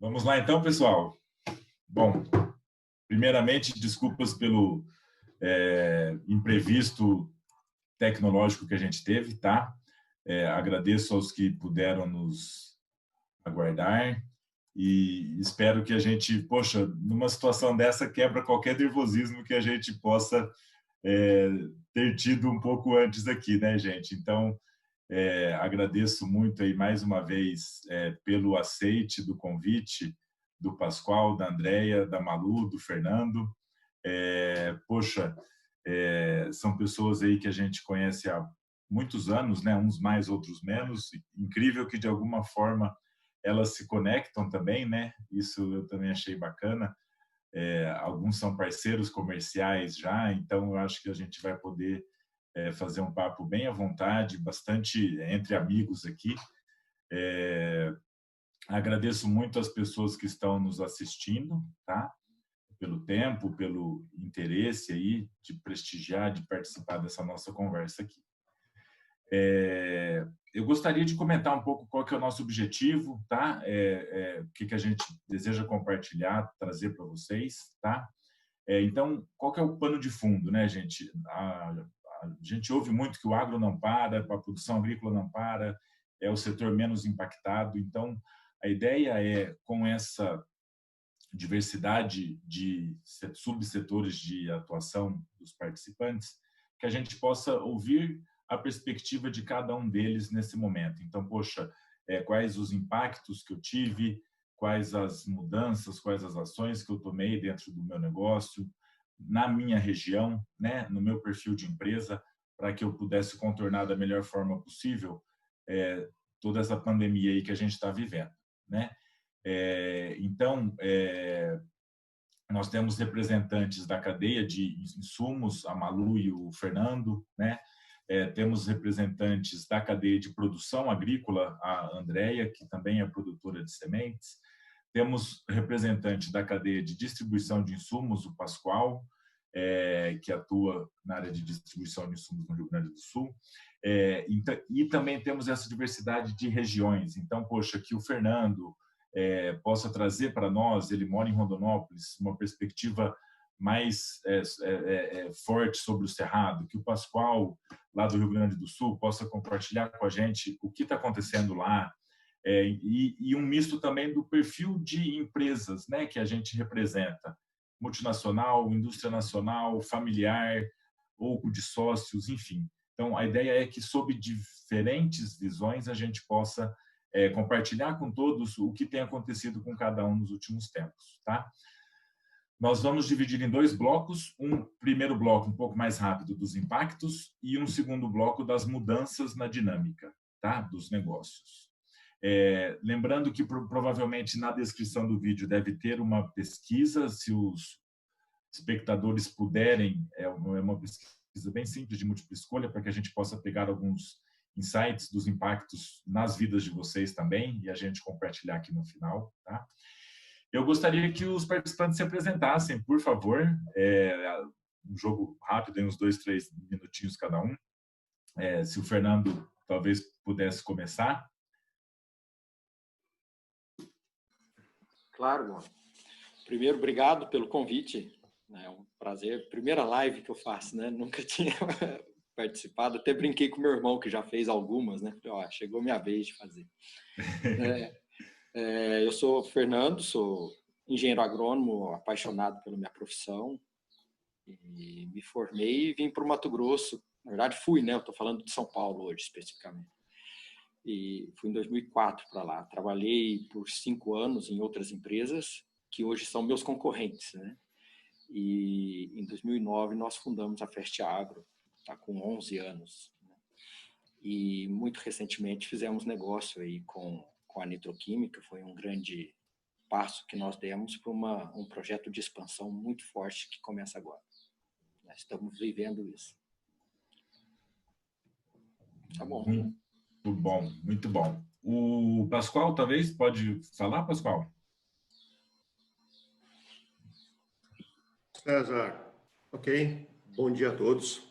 Vamos lá então, pessoal. Bom, primeiramente, desculpas pelo imprevisto tecnológico que a gente teve, tá? Agradeço aos que puderam nos aguardar e espero que a gente, poxa, numa situação dessa, quebra qualquer nervosismo que a gente possa ter tido um pouco antes aqui, né, gente? Então, agradeço muito aí mais uma vez pelo aceite do convite do Pascoal, da Andréia, da Malu, do Fernando. Poxa, são pessoas aí que a gente conhece há muitos anos, né? Uns mais, outros menos. Incrível que de alguma forma elas se conectam também, né? Isso eu também achei bacana. Alguns são parceiros comerciais já, então eu acho que a gente vai poder fazer um papo bem à vontade, bastante entre amigos aqui. Agradeço muito as pessoas que estão nos assistindo, tá? Pelo tempo, pelo interesse aí de prestigiar, de participar dessa nossa conversa aqui. Eu gostaria de comentar um pouco qual que é o nosso objetivo, tá? O que a gente deseja compartilhar, trazer para vocês, tá? Então, qual que é o pano de fundo, né, gente? A gente ouve muito que o agro não para, a produção agrícola não para, é o setor menos impactado. Então, a ideia é, com essa diversidade de subsetores de atuação dos participantes, que a gente possa ouvir a perspectiva de cada um deles nesse momento. Então, poxa, quais os impactos que eu tive, quais as mudanças, quais as ações que eu tomei dentro do meu negócio, na minha região, né, no meu perfil de empresa, para que eu pudesse contornar da melhor forma possível toda essa pandemia aí que a gente está vivendo, né? Então, nós temos representantes da cadeia de insumos, a Malu e o Fernando, né? Temos representantes da cadeia de produção agrícola, a Andréia, que também é produtora de sementes. Temos representante da cadeia de distribuição de insumos, o Pascoal, que atua na área de distribuição de insumos no Rio Grande do Sul. E também temos essa diversidade de regiões. Então, poxa, que o Fernando possa trazer para nós, ele mora em Rondonópolis, uma perspectiva mais forte sobre o Cerrado, que o Pascoal, lá do Rio Grande do Sul, possa compartilhar com a gente o que está acontecendo lá, e um misto também do perfil de empresas, né, que a gente representa, multinacional, indústria nacional, familiar, ou de sócios, enfim. Então, a ideia é que, sob diferentes visões, a gente possa compartilhar com todos o que tem acontecido com cada um nos últimos tempos, tá? Nós vamos dividir em dois blocos, um primeiro bloco um pouco mais rápido dos impactos e um segundo bloco das mudanças na dinâmica, tá? Dos negócios. Lembrando que provavelmente na descrição do vídeo deve ter uma pesquisa, se os espectadores puderem, é uma pesquisa bem simples de múltipla escolha para que a gente possa pegar alguns insights dos impactos nas vidas de vocês também e a gente compartilhar aqui no final, tá? Eu gostaria que os participantes se apresentassem, por favor. Um jogo rápido, em uns 2, 3 minutinhos cada um. Se o Fernando talvez pudesse começar. Claro, mano. Primeiro, obrigado pelo convite. É um prazer. Primeira live que eu faço, né? Nunca tinha participado. Até brinquei com meu irmão, que já fez algumas, né? Chegou minha vez de fazer. Eu sou Fernando, sou engenheiro agrônomo, apaixonado pela minha profissão. E me formei e vim para o Mato Grosso. Na verdade, fui, né? Eu estou falando de São Paulo hoje, especificamente. E fui em 2004 para lá. Trabalhei por 5 anos em outras empresas, que hoje são meus concorrentes, né? E em 2009 nós fundamos a Fest Agro, tá com 11 anos. Né? E muito recentemente fizemos negócio aí com a Nitroquímica, foi um grande passo que nós demos para um projeto de expansão muito forte que começa agora. Nós estamos vivendo isso. Tá bom. Muito bom, muito bom. O Pascoal, talvez, pode falar, Pascoal? César, ok. Bom dia a todos.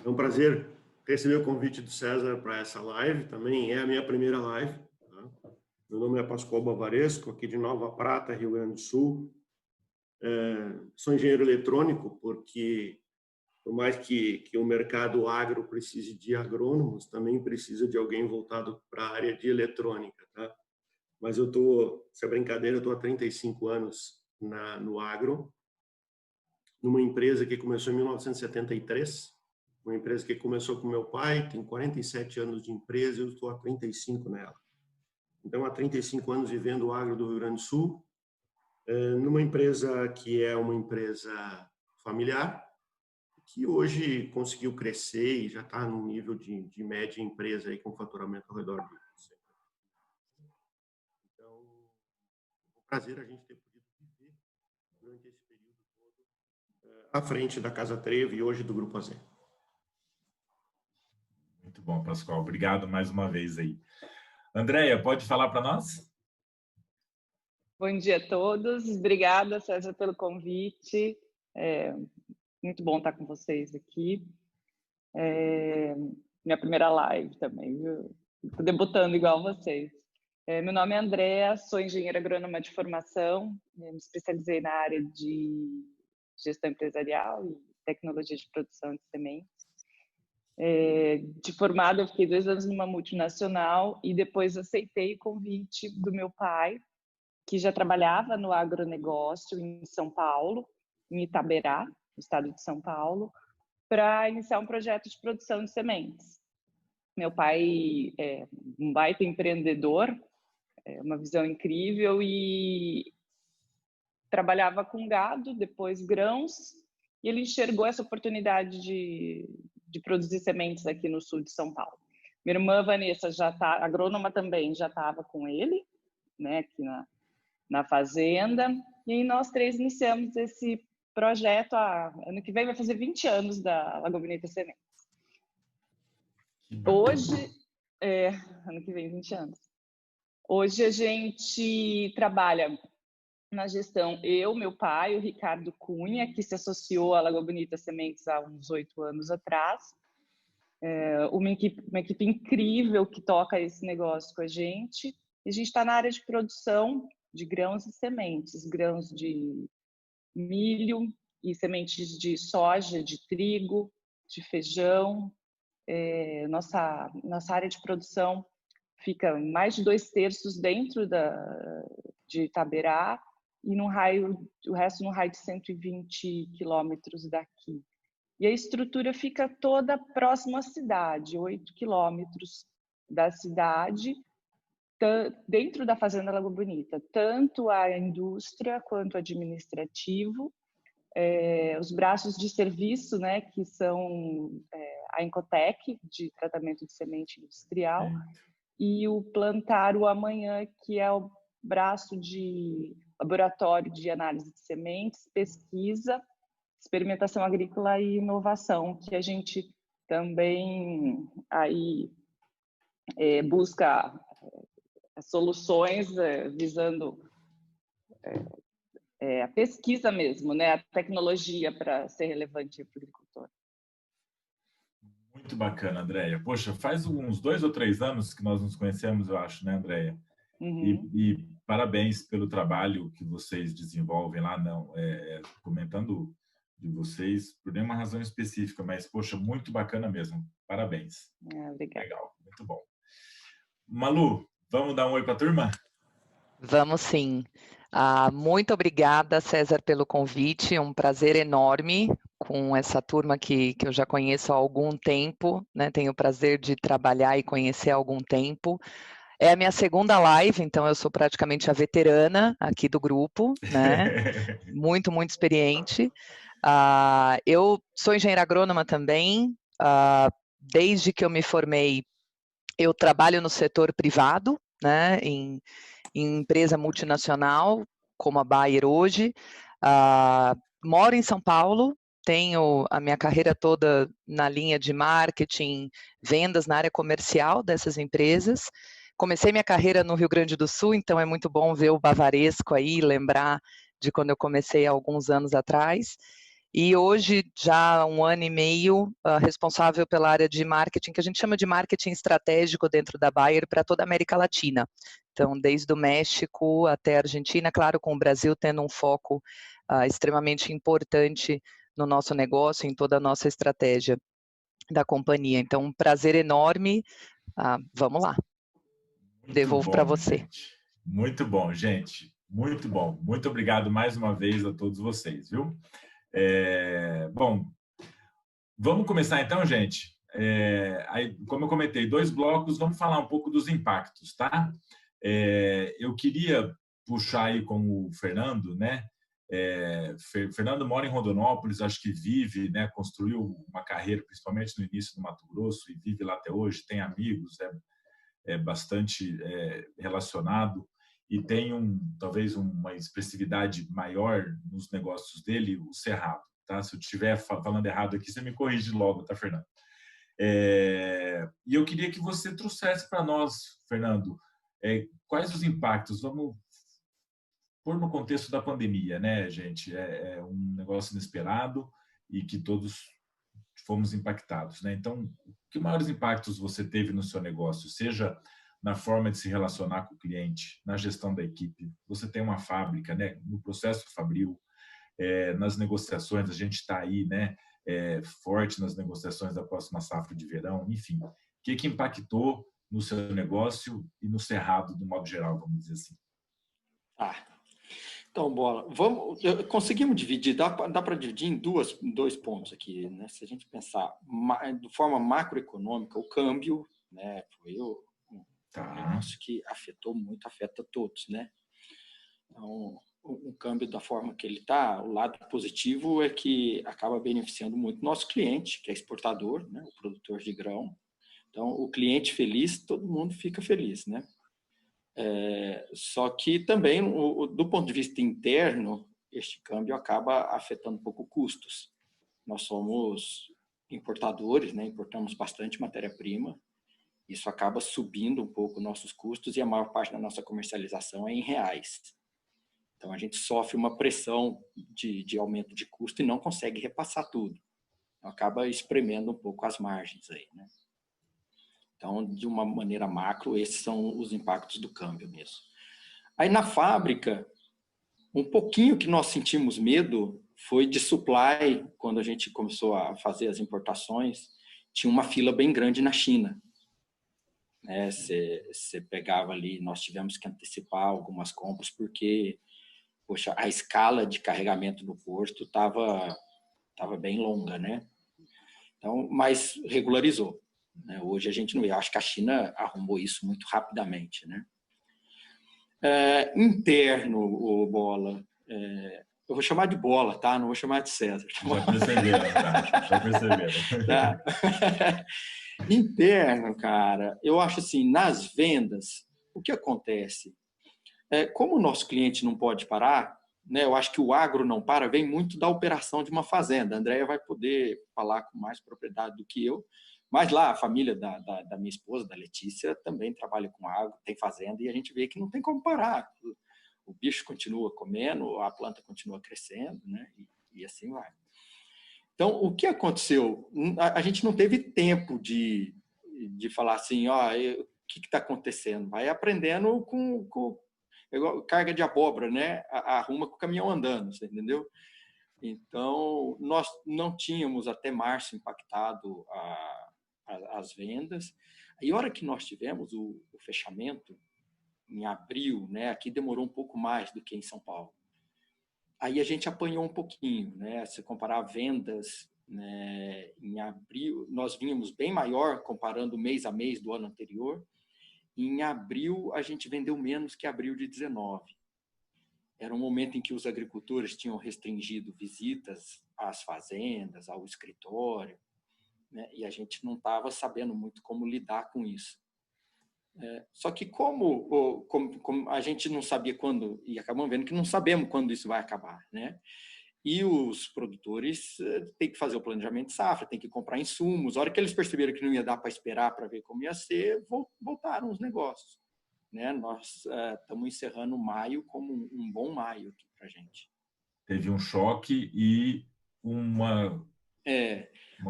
É um prazer receber o convite do César para essa live. Também é a minha primeira live. Tá? Meu nome é Pascoal Bavaresco, aqui de Nova Prata, Rio Grande do Sul. Sou engenheiro eletrônico porque, por mais que o mercado agro precise de agrônomos, também precisa de alguém voltado para a área de eletrônica, tá? Mas se é brincadeira, eu estou há 35 anos no agro, numa empresa que começou em 1973, uma empresa que começou com meu pai, tem 47 anos de empresa e eu estou há 35 nela. Então, há 35 anos vivendo o agro do Rio Grande do Sul, numa empresa que é uma empresa familiar, que hoje conseguiu crescer e já está num nível de média empresa aí, com faturamento ao redor disso. Então, é um prazer a gente ter podido viver durante esse período todo à frente da Casa Trevo e hoje do Grupo AZ. Muito bom, Pascoal. Obrigado mais uma vez aí. Andréia, pode falar para nós? Bom dia a todos. Obrigada, César, pelo convite. Muito bom estar com vocês aqui. Minha primeira live também, viu? Estou debutando igual vocês. Meu nome é Andréia, sou engenheira agrônoma de formação, me especializei na área de gestão empresarial e tecnologia de produção de sementes. De formada, eu fiquei 2 anos numa multinacional e depois aceitei o convite do meu pai, que já trabalhava no agronegócio em São Paulo, em Itaberá, no estado de São Paulo, para iniciar um projeto de produção de sementes. Meu pai é um baita empreendedor, uma visão incrível, e trabalhava com gado, depois grãos, e ele enxergou essa oportunidade de produzir sementes aqui no sul de São Paulo. Minha irmã Vanessa, agrônoma também, já estava com ele, né, aqui na fazenda, e aí nós 3 iniciamos esse projeto. Ano que vem vai fazer 20 anos da Lagoa Bonita Sementes. Hoje, ano que vem 20 anos. Hoje a gente trabalha na gestão, eu, meu pai, o Ricardo Cunha, que se associou à Lagoa Bonita Sementes há uns 8 anos atrás. Uma equipe incrível que toca esse negócio com a gente. E a gente está na área de produção de grãos e sementes, grãos de milho e sementes de soja, de trigo, de feijão. Nossa área de produção fica mais de 2/3 dentro de Itaberá e o resto no raio de 120 quilômetros daqui. E a estrutura fica toda próxima à cidade, 8 quilômetros da cidade, dentro da Fazenda Lagoa Bonita, tanto a indústria quanto o administrativo, os braços de serviço, né, que são a Incotec, de tratamento de semente industrial, e o Plantar o Amanhã, que é o braço de laboratório de análise de sementes, pesquisa, experimentação agrícola e inovação, que a gente também aí busca soluções visando a pesquisa mesmo, né, a tecnologia para ser relevante para o agricultor. Muito bacana, Andréia. Poxa, faz uns 2 ou 3 anos que nós nos conhecemos, eu acho, né, Andréia? Uhum. E parabéns pelo trabalho que vocês desenvolvem lá, não comentando de vocês por nenhuma razão específica, mas, poxa, muito bacana mesmo. Parabéns. Obrigada. Legal, muito bom. Malu, vamos dar um oi para a turma? Vamos sim. Muito obrigada, César, pelo convite. Um prazer enorme com essa turma que eu já conheço há algum tempo, né? Tenho o prazer de trabalhar e conhecer há algum tempo. É a minha segunda live, então eu sou praticamente a veterana aqui do grupo, né? Muito experiente. Eu sou engenheira agrônoma também. Desde que eu me formei, eu trabalho no setor privado, né? Em empresa multinacional, como a Bayer hoje. Moro em São Paulo, tenho a minha carreira toda na linha de marketing, vendas na área comercial dessas empresas. Comecei minha carreira no Rio Grande do Sul, então é muito bom ver o Bavaresco aí, lembrar de quando eu comecei há alguns anos atrás. E hoje, já há 1 ano e meio, responsável pela área de marketing, que a gente chama de marketing estratégico dentro da Bayer para toda a América Latina. Então, desde o México até a Argentina, claro, com o Brasil tendo um foco extremamente importante no nosso negócio, em toda a nossa estratégia da companhia. Então, um prazer enorme. Vamos lá. Devolvo para você. Gente. Muito bom, gente. Muito bom. Muito obrigado mais uma vez a todos vocês, viu? Bom, vamos começar então, gente. Aí, como eu comentei, 2 blocos, vamos falar um pouco dos impactos, tá? Eu queria puxar aí com o Fernando, né? Fernando mora em Rondonópolis, acho que vive, né? Construiu uma carreira, principalmente no início do Mato Grosso, e vive lá até hoje, tem amigos, bastante relacionado e tem talvez uma expressividade maior nos negócios dele, o Cerrado. Tá? Se eu estiver falando errado aqui, você me corrige logo, tá, Fernando? E eu queria que você trouxesse para nós, Fernando, quais os impactos. Vamos pôr no contexto da pandemia, né, gente? É um negócio inesperado e que todos fomos impactados, né? Então, que maiores impactos você teve no seu negócio, seja na forma de se relacionar com o cliente, na gestão da equipe? Você tem uma fábrica, né? No processo fabril, nas negociações, a gente está aí, né? Forte nas negociações da próxima safra de verão, enfim. O que impactou no seu negócio e no Cerrado, do modo geral, vamos dizer assim? Então, Bola, conseguimos dividir, dá para dividir em dois pontos aqui, né? Se a gente pensar de forma macroeconômica, o câmbio, né, foi um negócio que afeta todos, né? Então, o câmbio da forma que ele está, o lado positivo é que acaba beneficiando muito o nosso cliente, que é exportador, né, o produtor de grão. Então, o cliente feliz, todo mundo fica feliz, né? Só que também, do ponto de vista interno, este câmbio acaba afetando um pouco custos. Nós somos importadores, né? Importamos bastante matéria-prima, isso acaba subindo um pouco nossos custos e a maior parte da nossa comercialização é em reais. Então, a gente sofre uma pressão de aumento de custo e não consegue repassar tudo. Então, acaba espremendo um pouco as margens aí, né? Então, de uma maneira macro, esses são os impactos do câmbio mesmo. Aí na fábrica, um pouquinho que nós sentimos medo foi de supply, quando a gente começou a fazer as importações, tinha uma fila bem grande na China. Você pegava ali, nós tivemos que antecipar algumas compras, porque poxa, a escala de carregamento do porto estava bem longa, né? Então, mas regularizou. Hoje a gente não vê. Acho que a China arrumou isso muito rapidamente, né? Interno, o Bola, eu vou chamar de Bola, tá? Não vou chamar de César. Já perceberam, tá? Já perceberam. Tá? Interno, cara, eu acho assim, nas vendas, o que acontece? Como o nosso cliente não pode parar, né? Eu acho que o agro não para, vem muito da operação de uma fazenda. A Andréia vai poder falar com mais propriedade do que eu, mas lá a família da minha esposa, da Letícia, também trabalha com agro, tem fazenda, e a gente vê que não tem como parar. O bicho continua comendo, a planta continua crescendo, né? E assim vai. Então, o que aconteceu? A gente não teve tempo de falar assim, o que está acontecendo? Vai aprendendo com carga de abóbora, né? Arruma com o caminhão andando, você entendeu? Então, nós não tínhamos até março impactado as vendas. E a hora que nós tivemos o fechamento, em abril, né? Aqui demorou um pouco mais do que em São Paulo. Aí a gente apanhou um pouquinho, né? Se comparar vendas, né, em abril, nós vínhamos bem maior comparando mês a mês do ano anterior. Em abril, a gente vendeu menos que abril de 19. Era um momento em que os agricultores tinham restringido visitas às fazendas, ao escritório, né? E a gente não estava sabendo muito como lidar com isso. Só que como a gente não sabia quando, e acabamos vendo que não sabemos quando isso vai acabar, né? E os produtores têm que fazer o planejamento de safra, têm que comprar insumos. A hora que eles perceberam que não ia dar para esperar para ver como ia ser, voltaram os negócios, né? Nós estamos encerrando maio como um bom maio aqui para a gente. Teve um choque e uma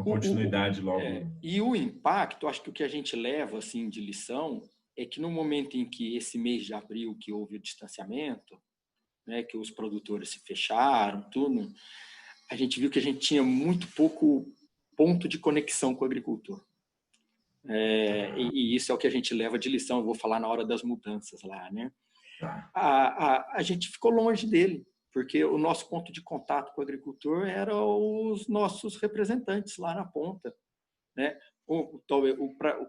continuidade logo. E o impacto, acho que o que a gente leva assim de lição é que no momento em que esse mês de abril que houve o distanciamento, né, que os produtores se fecharam, tudo, a gente viu que a gente tinha muito pouco ponto de conexão com o agricultor. E isso é o que a gente leva de lição, eu vou falar na hora das mudanças lá, né? A gente ficou longe dele, porque o nosso ponto de contato com o agricultor eram os nossos representantes lá na ponta, né? O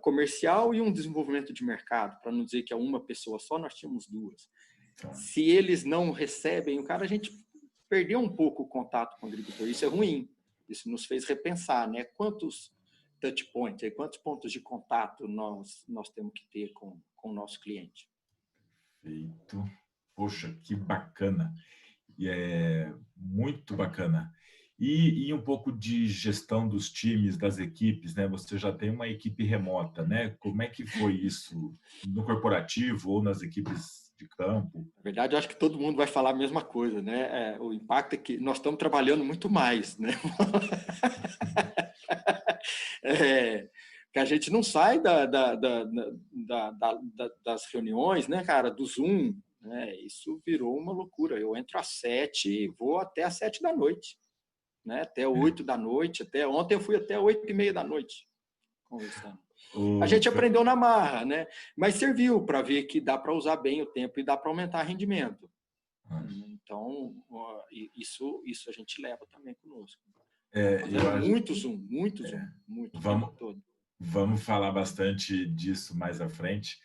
comercial e um desenvolvimento de mercado, para não dizer que é uma pessoa só, nós tínhamos duas. Se eles não recebem o cara, a gente perdeu um pouco o contato com o agricultor. Isso é ruim. Isso nos fez repensar, né? Quantos touch points, quantos pontos de contato nós temos que ter com o nosso cliente. Perfeito. Poxa, que bacana. Muito bacana. E um pouco de gestão dos times, das equipes, né? Você já tem uma equipe remota, né? Como é que foi isso no corporativo ou nas equipes de campo? Na verdade, eu acho que todo mundo vai falar a mesma coisa, né? O impacto é que nós estamos trabalhando muito mais, né? Que a gente não sai das reuniões, né, cara, do Zoom, né? Isso virou uma loucura. Eu entro às 7 e vou até às 7 da noite, né? Até 8 da noite, até ontem eu fui até 8:30 da noite conversando. A gente aprendeu na marra, né? Mas serviu para ver que dá para usar bem o tempo e dá para aumentar rendimento. Então, isso a gente leva também conosco. Muito Zoom, muito. Vamos falar bastante disso mais à frente.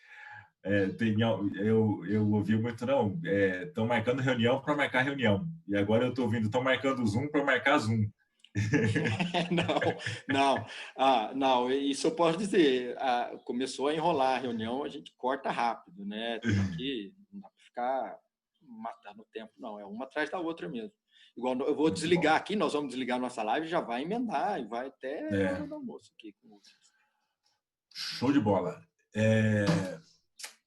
Eu ouvi muito, não, estão marcando reunião para marcar reunião. E agora eu estou ouvindo, estão marcando Zoom para marcar Zoom. Não, isso eu posso dizer. Começou a enrolar a reunião, a gente corta rápido, né? Tem que, não dá para ficar matando o tempo, não. É uma atrás da outra mesmo. Igual eu vou desligar aqui, nós vamos desligar nossa live, já vai emendar e vai até a hora do almoço aqui com vocês. Show de bola.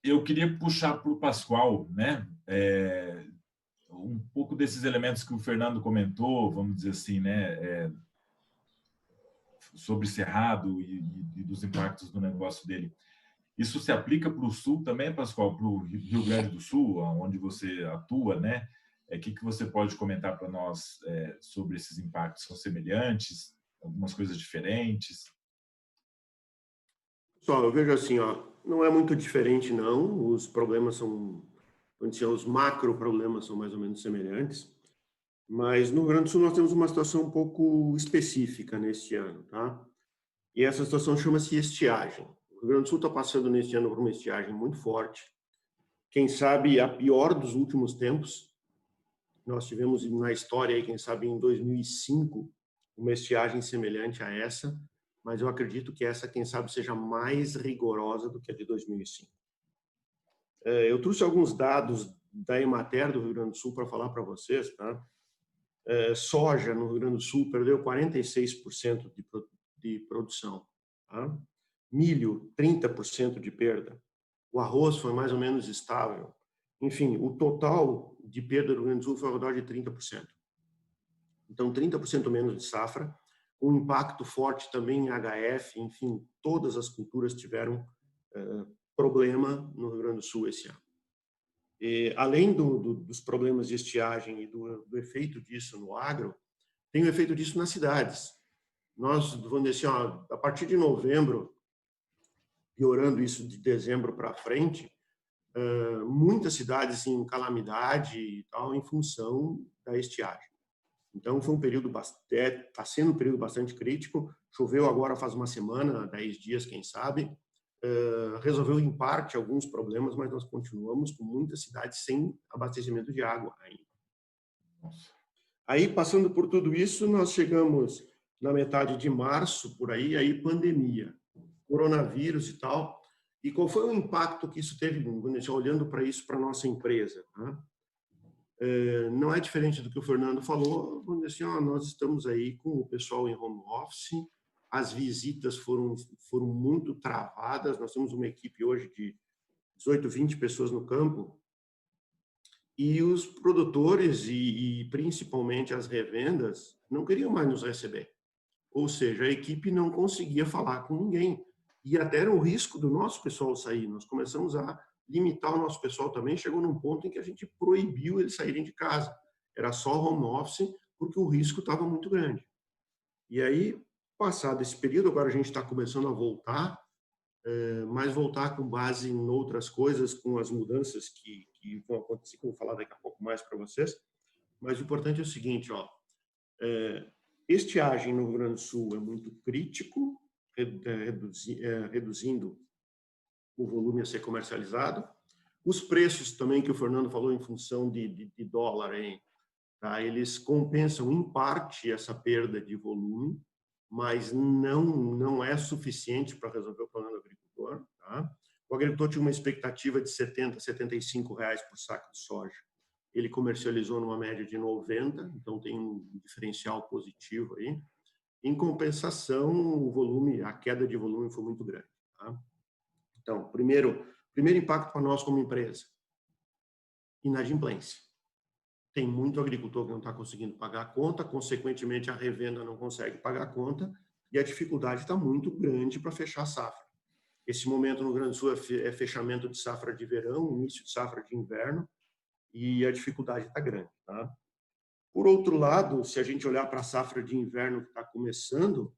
Eu queria puxar para o Pascoal, né? Um pouco desses elementos que o Fernando comentou, vamos dizer assim, né? Sobre Cerrado e dos impactos do negócio dele. Isso se aplica para o Sul também, Pascoal? Para o Rio Grande do Sul, onde você atua, né? O que você pode comentar para nós sobre esses impactos? São semelhantes? Algumas coisas diferentes? Pessoal, eu vejo assim, não é muito diferente, não. Os problemas são, os macro problemas são mais ou menos semelhantes. Mas no Rio Grande do Sul nós temos uma situação um pouco específica neste ano, tá? E essa situação chama-se estiagem. O Rio Grande do Sul está passando neste ano por uma estiagem muito forte. Quem sabe a pior dos últimos tempos. Nós tivemos na história, aí, quem sabe em 2005, uma estiagem semelhante a essa, mas eu acredito que essa, quem sabe, seja mais rigorosa do que a de 2005. Eu trouxe alguns dados da Emater do Rio Grande do Sul para falar para vocês, tá? Soja no Rio Grande do Sul perdeu 46% de produção, tá? Milho, 30% de perda. O arroz foi mais ou menos estável. Enfim, o total de perda do Rio Grande do Sul foi ao redor de 30%. Então, 30% menos de safra, um impacto forte também em HF, enfim, todas as culturas tiveram problema no Rio Grande do Sul esse ano. E, além dos problemas de estiagem e do efeito disso no agro, tem o efeito disso nas cidades. Nós, vamos dizer assim, a partir de novembro, piorando isso de dezembro para frente, muitas cidades em calamidade e tal, em função da estiagem. Então, foi um período está sendo um período bastante crítico. Choveu agora faz uma semana, 10 dias, quem sabe. Resolveu em parte alguns problemas, mas nós continuamos com muitas cidades sem abastecimento de água ainda. Nossa. Aí, passando por tudo isso, nós chegamos na metade de março, por aí pandemia, coronavírus e tal. E qual foi o impacto que isso teve, olhando para isso, para a nossa empresa? Né? Não é diferente do que o Fernando falou, vamos dizer assim, nós estamos aí com o pessoal em home office, as visitas foram muito travadas, nós temos uma equipe hoje de 18, 20 pessoas no campo, E os produtores e principalmente as revendas não queriam mais nos receber. Ou seja, a equipe não conseguia falar com ninguém. E até era um risco do nosso pessoal sair. Nós começamos a limitar o nosso pessoal também. Chegou num ponto em que a gente proibiu eles saírem de casa. Era só home office, porque o risco estava muito grande. E aí, passado esse período, agora a gente está começando a voltar, mas voltar com base em outras coisas, com as mudanças que vão acontecer, que eu vou falar daqui a pouco mais para vocês. Mas o importante é o seguinte, ó, estiagem no Rio Grande do Sul é muito crítico, reduzindo o volume a ser comercializado. Os preços também que o Fernando falou em função de dólar, hein, tá? Eles compensam em parte essa perda de volume, mas não é suficiente para resolver o problema do agricultor. Tá? O agricultor tinha uma expectativa de R$70, R$75 por saco de soja. Ele comercializou numa média de 90, então tem um diferencial positivo aí. Em compensação, o volume, a queda de volume foi muito grande. Tá? Então, primeiro impacto para nós como empresa, inadimplência. Tem muito agricultor que não está conseguindo pagar a conta, consequentemente a revenda não consegue pagar a conta e a dificuldade está muito grande para fechar a safra. Esse momento no Rio Grande do Sul é fechamento de safra de verão, início de safra de inverno e a dificuldade está grande. Tá? Por outro lado, se a gente olhar para a safra de inverno que está começando,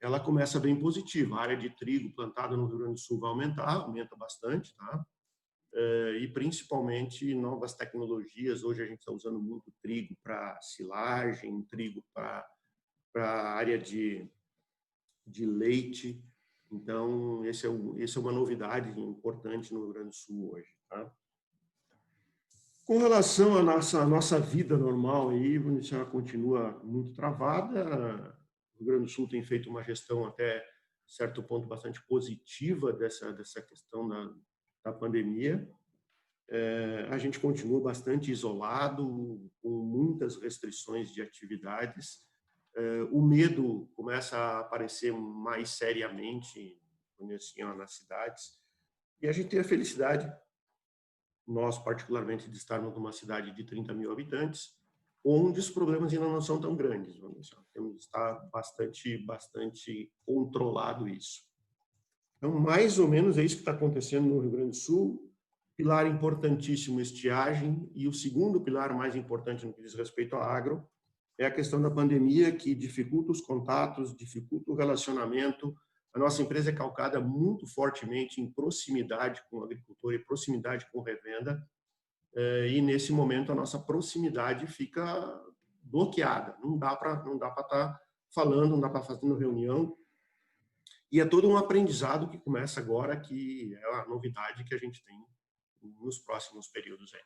ela começa bem positiva. A área de trigo plantada no Rio Grande do Sul vai aumenta bastante, tá? E principalmente novas tecnologias. Hoje a gente está usando muito trigo para silagem, trigo para a área de leite. Então, essa é uma novidade importante no Rio Grande do Sul hoje. Tá? Com relação à nossa vida normal, aí, ela continua muito travada. O Rio Grande do Sul tem feito uma gestão até certo ponto bastante positiva dessa questão da pandemia. A gente continua bastante isolado, com muitas restrições de atividades. O medo começa a aparecer mais seriamente assim, nas cidades. E a gente tem a felicidade, nós particularmente, de estarmos numa cidade de 30 mil habitantes, onde os problemas ainda não são tão grandes. Temos que estar bastante controlado isso. Então, mais ou menos é isso que está acontecendo no Rio Grande do Sul. Pilar importantíssimo, estiagem. E o segundo pilar mais importante no que diz respeito ao agro é a questão da pandemia, que dificulta os contatos, dificulta o relacionamento. A nossa empresa é calcada muito fortemente em proximidade com o agricultor e proximidade com revenda. E, nesse momento, a nossa proximidade fica bloqueada. Não dá para estar falando, não dá para fazendo reunião. E é todo um aprendizado que começa agora, que é a novidade que a gente tem nos próximos períodos aí.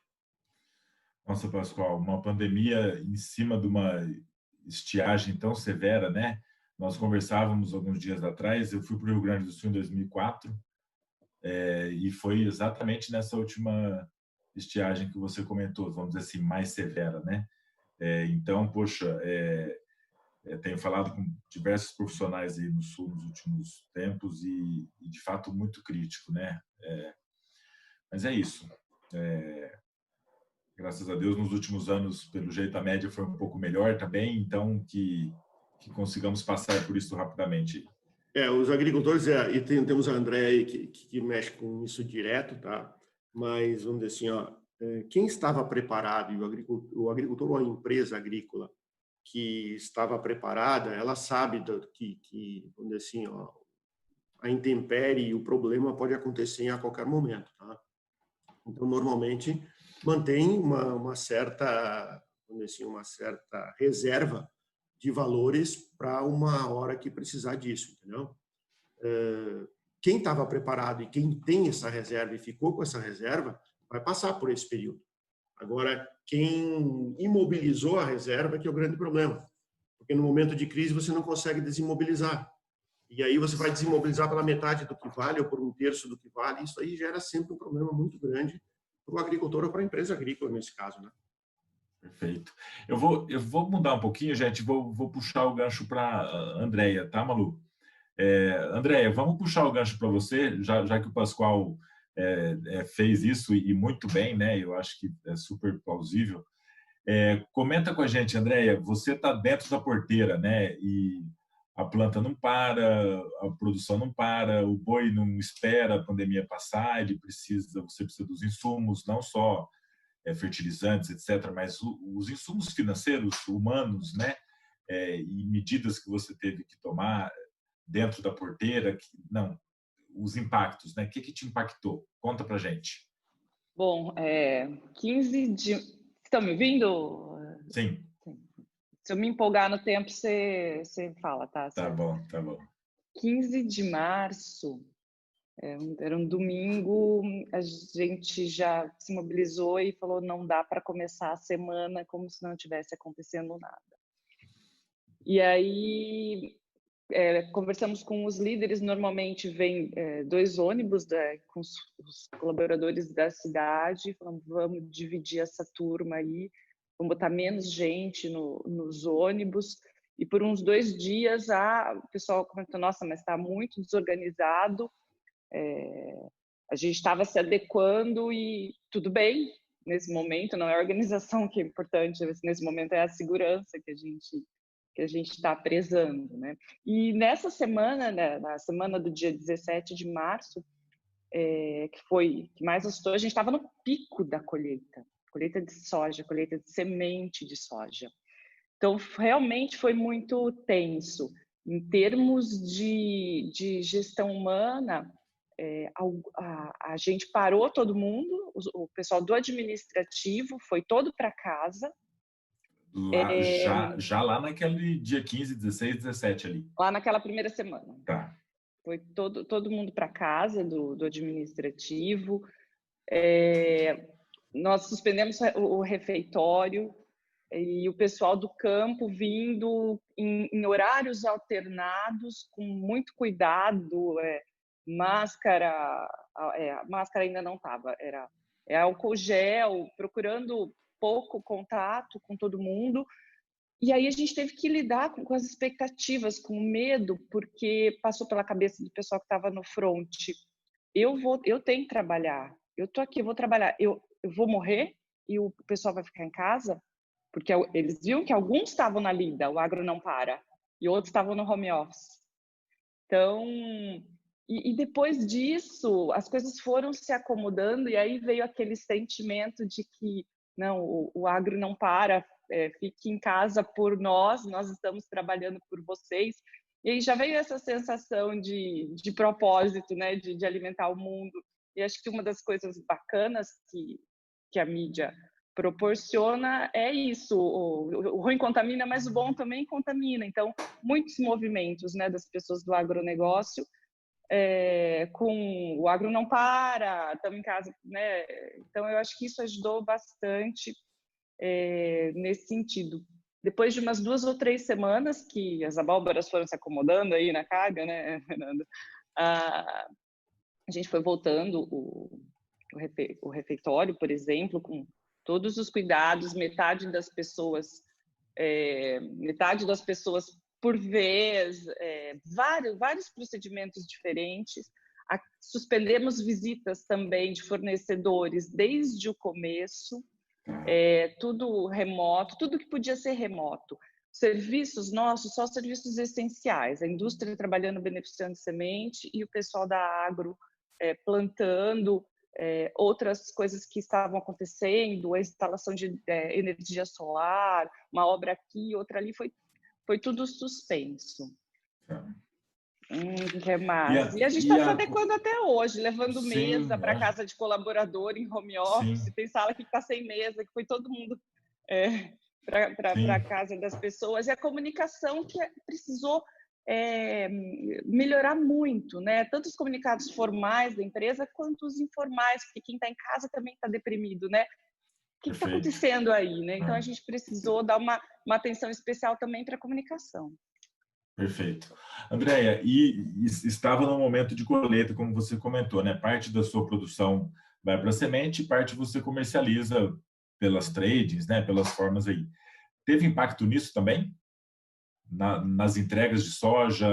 Nossa, Pascoal, uma pandemia em cima de uma estiagem tão severa, né? Nós conversávamos alguns dias atrás, eu fui para o Rio Grande do Sul em 2004, e foi exatamente nessa última estiagem que você comentou, vamos dizer assim, mais severa, né? Então, poxa, tenho falado com diversos profissionais aí no Sul nos últimos tempos e de fato, muito crítico, né? Mas é isso. Graças a Deus, nos últimos anos, pelo jeito, a média foi um pouco melhor também, então que consigamos passar por isso rapidamente. Os agricultores, e temos a Andréa aí que mexe com isso direto, tá? Mas, vamos dizer assim, ó, quem estava preparado, e o agricultor ou a empresa agrícola que estava preparada, ela sabe que vamos dizer assim, ó, a intempérie e o problema pode acontecer a qualquer momento, tá? Então, normalmente, mantém uma certa, vamos dizer assim, uma certa reserva de valores para uma hora que precisar disso, entendeu? Quem estava preparado e quem tem essa reserva e ficou com essa reserva vai passar por esse período. Agora, quem imobilizou a reserva é que é o grande problema, porque no momento de crise você não consegue desimobilizar. E aí você vai desimobilizar pela metade do que vale ou por um terço do que vale. Isso aí gera sempre um problema muito grande para o agricultor ou para a empresa agrícola, nesse caso, né? Perfeito. Eu vou mudar um pouquinho, gente, vou puxar o gancho para a Andréa, tá, Malu? Andréa, vamos puxar o gancho para você, já que o Pascoal fez isso e muito bem, né? Eu acho que é super plausível. Comenta com a gente, Andréia, você está dentro da porteira, né? E a planta não para, a produção não para, o boi não espera a pandemia passar, você precisa dos insumos, não só fertilizantes, etc., mas os insumos financeiros, humanos, né? E medidas que você teve que tomar dentro da porteira, os impactos, né? O que te impactou? Conta pra gente. Bom, 15 de... Estão me ouvindo? Sim. Se eu me empolgar no tempo, você fala, tá? Tá bom, tá bom. 15 de março, era um domingo, a gente já se mobilizou e falou não dá para começar a semana como se não tivesse acontecendo nada. E aí conversamos com os líderes, normalmente vem 2 ônibus com os colaboradores da cidade, falamos, vamos dividir essa turma aí, vamos botar menos gente nos ônibus. E por uns 2 dias o pessoal comentou, nossa, mas está muito desorganizado, a gente estava se adequando e tudo bem nesse momento, não é a organização que é importante, nesse momento é a segurança que a gente está prezando, né? E nessa semana, né, na semana do dia 17 de março, que mais assustou, a gente estava no pico da colheita de soja, colheita de semente de soja. Então, realmente foi muito tenso. Em termos de gestão humana, a gente parou todo mundo, o pessoal do administrativo foi todo para casa. Já lá naquele dia 15, 16, 17 ali. Lá naquela primeira semana. Tá. Foi todo mundo para casa do administrativo. Nós suspendemos o refeitório e o pessoal do campo vindo em horários alternados, com muito cuidado, máscara ainda não estava, era álcool gel, procurando pouco contato com todo mundo. E aí a gente teve que lidar com as expectativas, com o medo, porque passou pela cabeça do pessoal que estava no front. Eu tenho que trabalhar, eu estou aqui, eu vou trabalhar, eu vou morrer e o pessoal vai ficar em casa? Porque eles viram que alguns estavam na lida, o agro não para, e outros estavam no home office. Então, e depois disso, as coisas foram se acomodando, e aí veio aquele sentimento de que, não, o agro não para, fique em casa por nós estamos trabalhando por vocês. E aí já veio essa sensação de propósito, né, de alimentar o mundo. E acho que uma das coisas bacanas que a mídia proporciona é isso, o ruim contamina, mas o bom também contamina. Então, muitos movimentos, né, das pessoas do agronegócio, com o agro não para, estamos em casa, né? Então, eu acho que isso ajudou bastante nesse sentido. Depois de umas 2 ou 3 semanas que as abóboras foram se acomodando aí na carga, né, Fernando? A gente foi voltando o refeitório, por exemplo, com todos os cuidados, metade das pessoas por vez, vários procedimentos diferentes. Suspendemos visitas também de fornecedores desde o começo, tudo remoto, tudo que podia ser remoto. Serviços nossos, só serviços essenciais, a indústria trabalhando beneficiando semente e o pessoal da agro plantando, outras coisas que estavam acontecendo, a instalação de energia solar, uma obra aqui, outra ali, foi tudo suspenso. Que mais? E a gente está se adequando até hoje, levando mesa para casa de colaborador em home office. Tem sala que está sem mesa, que foi todo mundo para a casa das pessoas. E a comunicação que precisou melhorar muito, né? Tanto os comunicados formais da empresa quanto os informais, porque quem está em casa também está deprimido, né? O que está acontecendo aí, né? Então a gente precisou dar uma atenção especial também para a comunicação. Perfeito. Andréia, e estava no momento de colheita, como você comentou, né? Parte da sua produção vai para a semente, parte você comercializa pelas tradings, né? Pelas formas aí. Teve impacto nisso também? Nas entregas de soja,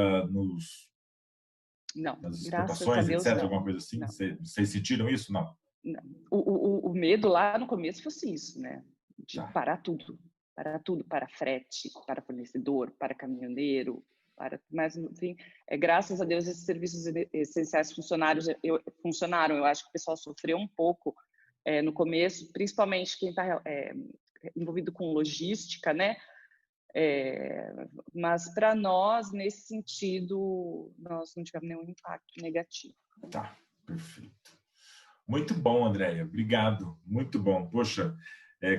Não, nas graças a exportações, Deus, etc., não. alguma coisa assim? Não. Vocês sentiram isso? Não. Não. O medo lá no começo fosse isso, né? De Tá. parar tudo, para frete, para fornecedor, para caminhoneiro, mas enfim, graças a Deus esses serviços essenciais funcionaram. Eu acho que o pessoal sofreu um pouco no começo, principalmente quem está envolvido com logística, né? Mas para nós, nesse sentido, nós não tivemos nenhum impacto negativo. Tá, perfeito. Muito bom, Andréia. Obrigado. Muito bom. Poxa,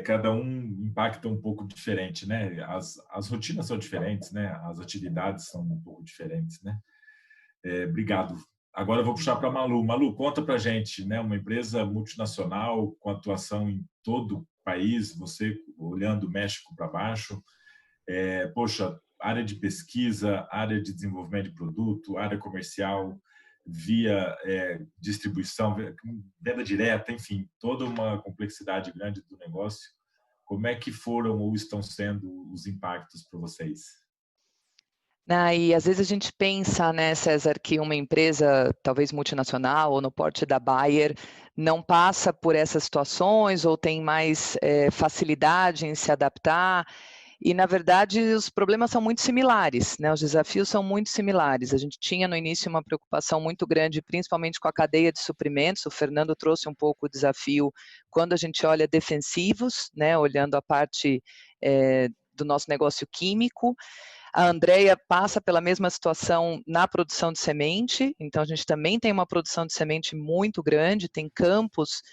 cada um impacta um pouco diferente, né? As rotinas são diferentes, né? As atividades são um pouco diferentes, né? Obrigado. Agora eu vou puxar para a Malu. Malu, conta para a gente, né? Uma empresa multinacional com atuação em todo o país, você olhando o México para baixo. Poxa, área de pesquisa, área de desenvolvimento de produto, área comercial, via distribuição, venda direta, enfim, toda uma complexidade grande do negócio. Como é que foram ou estão sendo os impactos para vocês? E às vezes a gente pensa, né, César, que uma empresa, talvez multinacional ou no porte da Bayer, não passa por essas situações ou tem mais facilidade em se adaptar. E, na verdade, os problemas são muito similares, né? Os desafios são muito similares. A gente tinha no início uma preocupação muito grande, principalmente com a cadeia de suprimentos. O Fernando trouxe um pouco o desafio quando a gente olha defensivos, né? Olhando a parte do nosso negócio químico. A Andréia passa pela mesma situação na produção de semente, então a gente também tem uma produção de semente muito grande, tem campos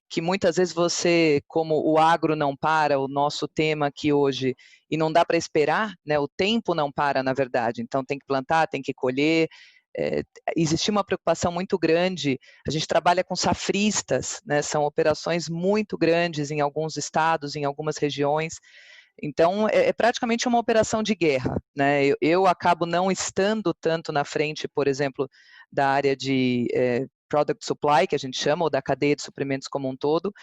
que muitas vezes você, como o agro não para, o nosso tema aqui hoje, e não dá para esperar, né? O tempo não para, na verdade, então tem que plantar, tem que colher. Existe uma preocupação muito grande, a gente trabalha com safristas, né? São operações muito grandes em alguns estados, em algumas regiões. Então, é praticamente uma operação de guerra, né? Eu acabo não estando tanto na frente, por exemplo, da área de product supply, que a gente chama, ou da cadeia de suprimentos como um todo,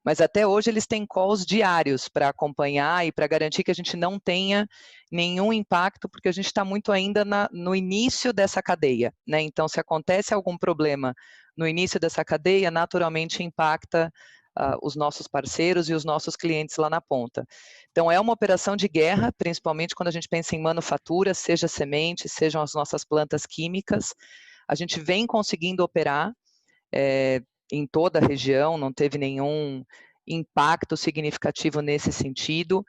mas até hoje eles têm calls diários para acompanhar e para garantir que a gente não tenha nenhum impacto, porque a gente está muito ainda no início dessa cadeia, né? Então, se acontece algum problema no início dessa cadeia, naturalmente impacta os nossos parceiros e os nossos clientes lá na ponta. Então, é uma operação de guerra, principalmente quando a gente pensa em manufatura, seja semente, sejam as nossas plantas químicas. A gente vem conseguindo operar em toda a região, não teve nenhum impacto significativo nesse sentido,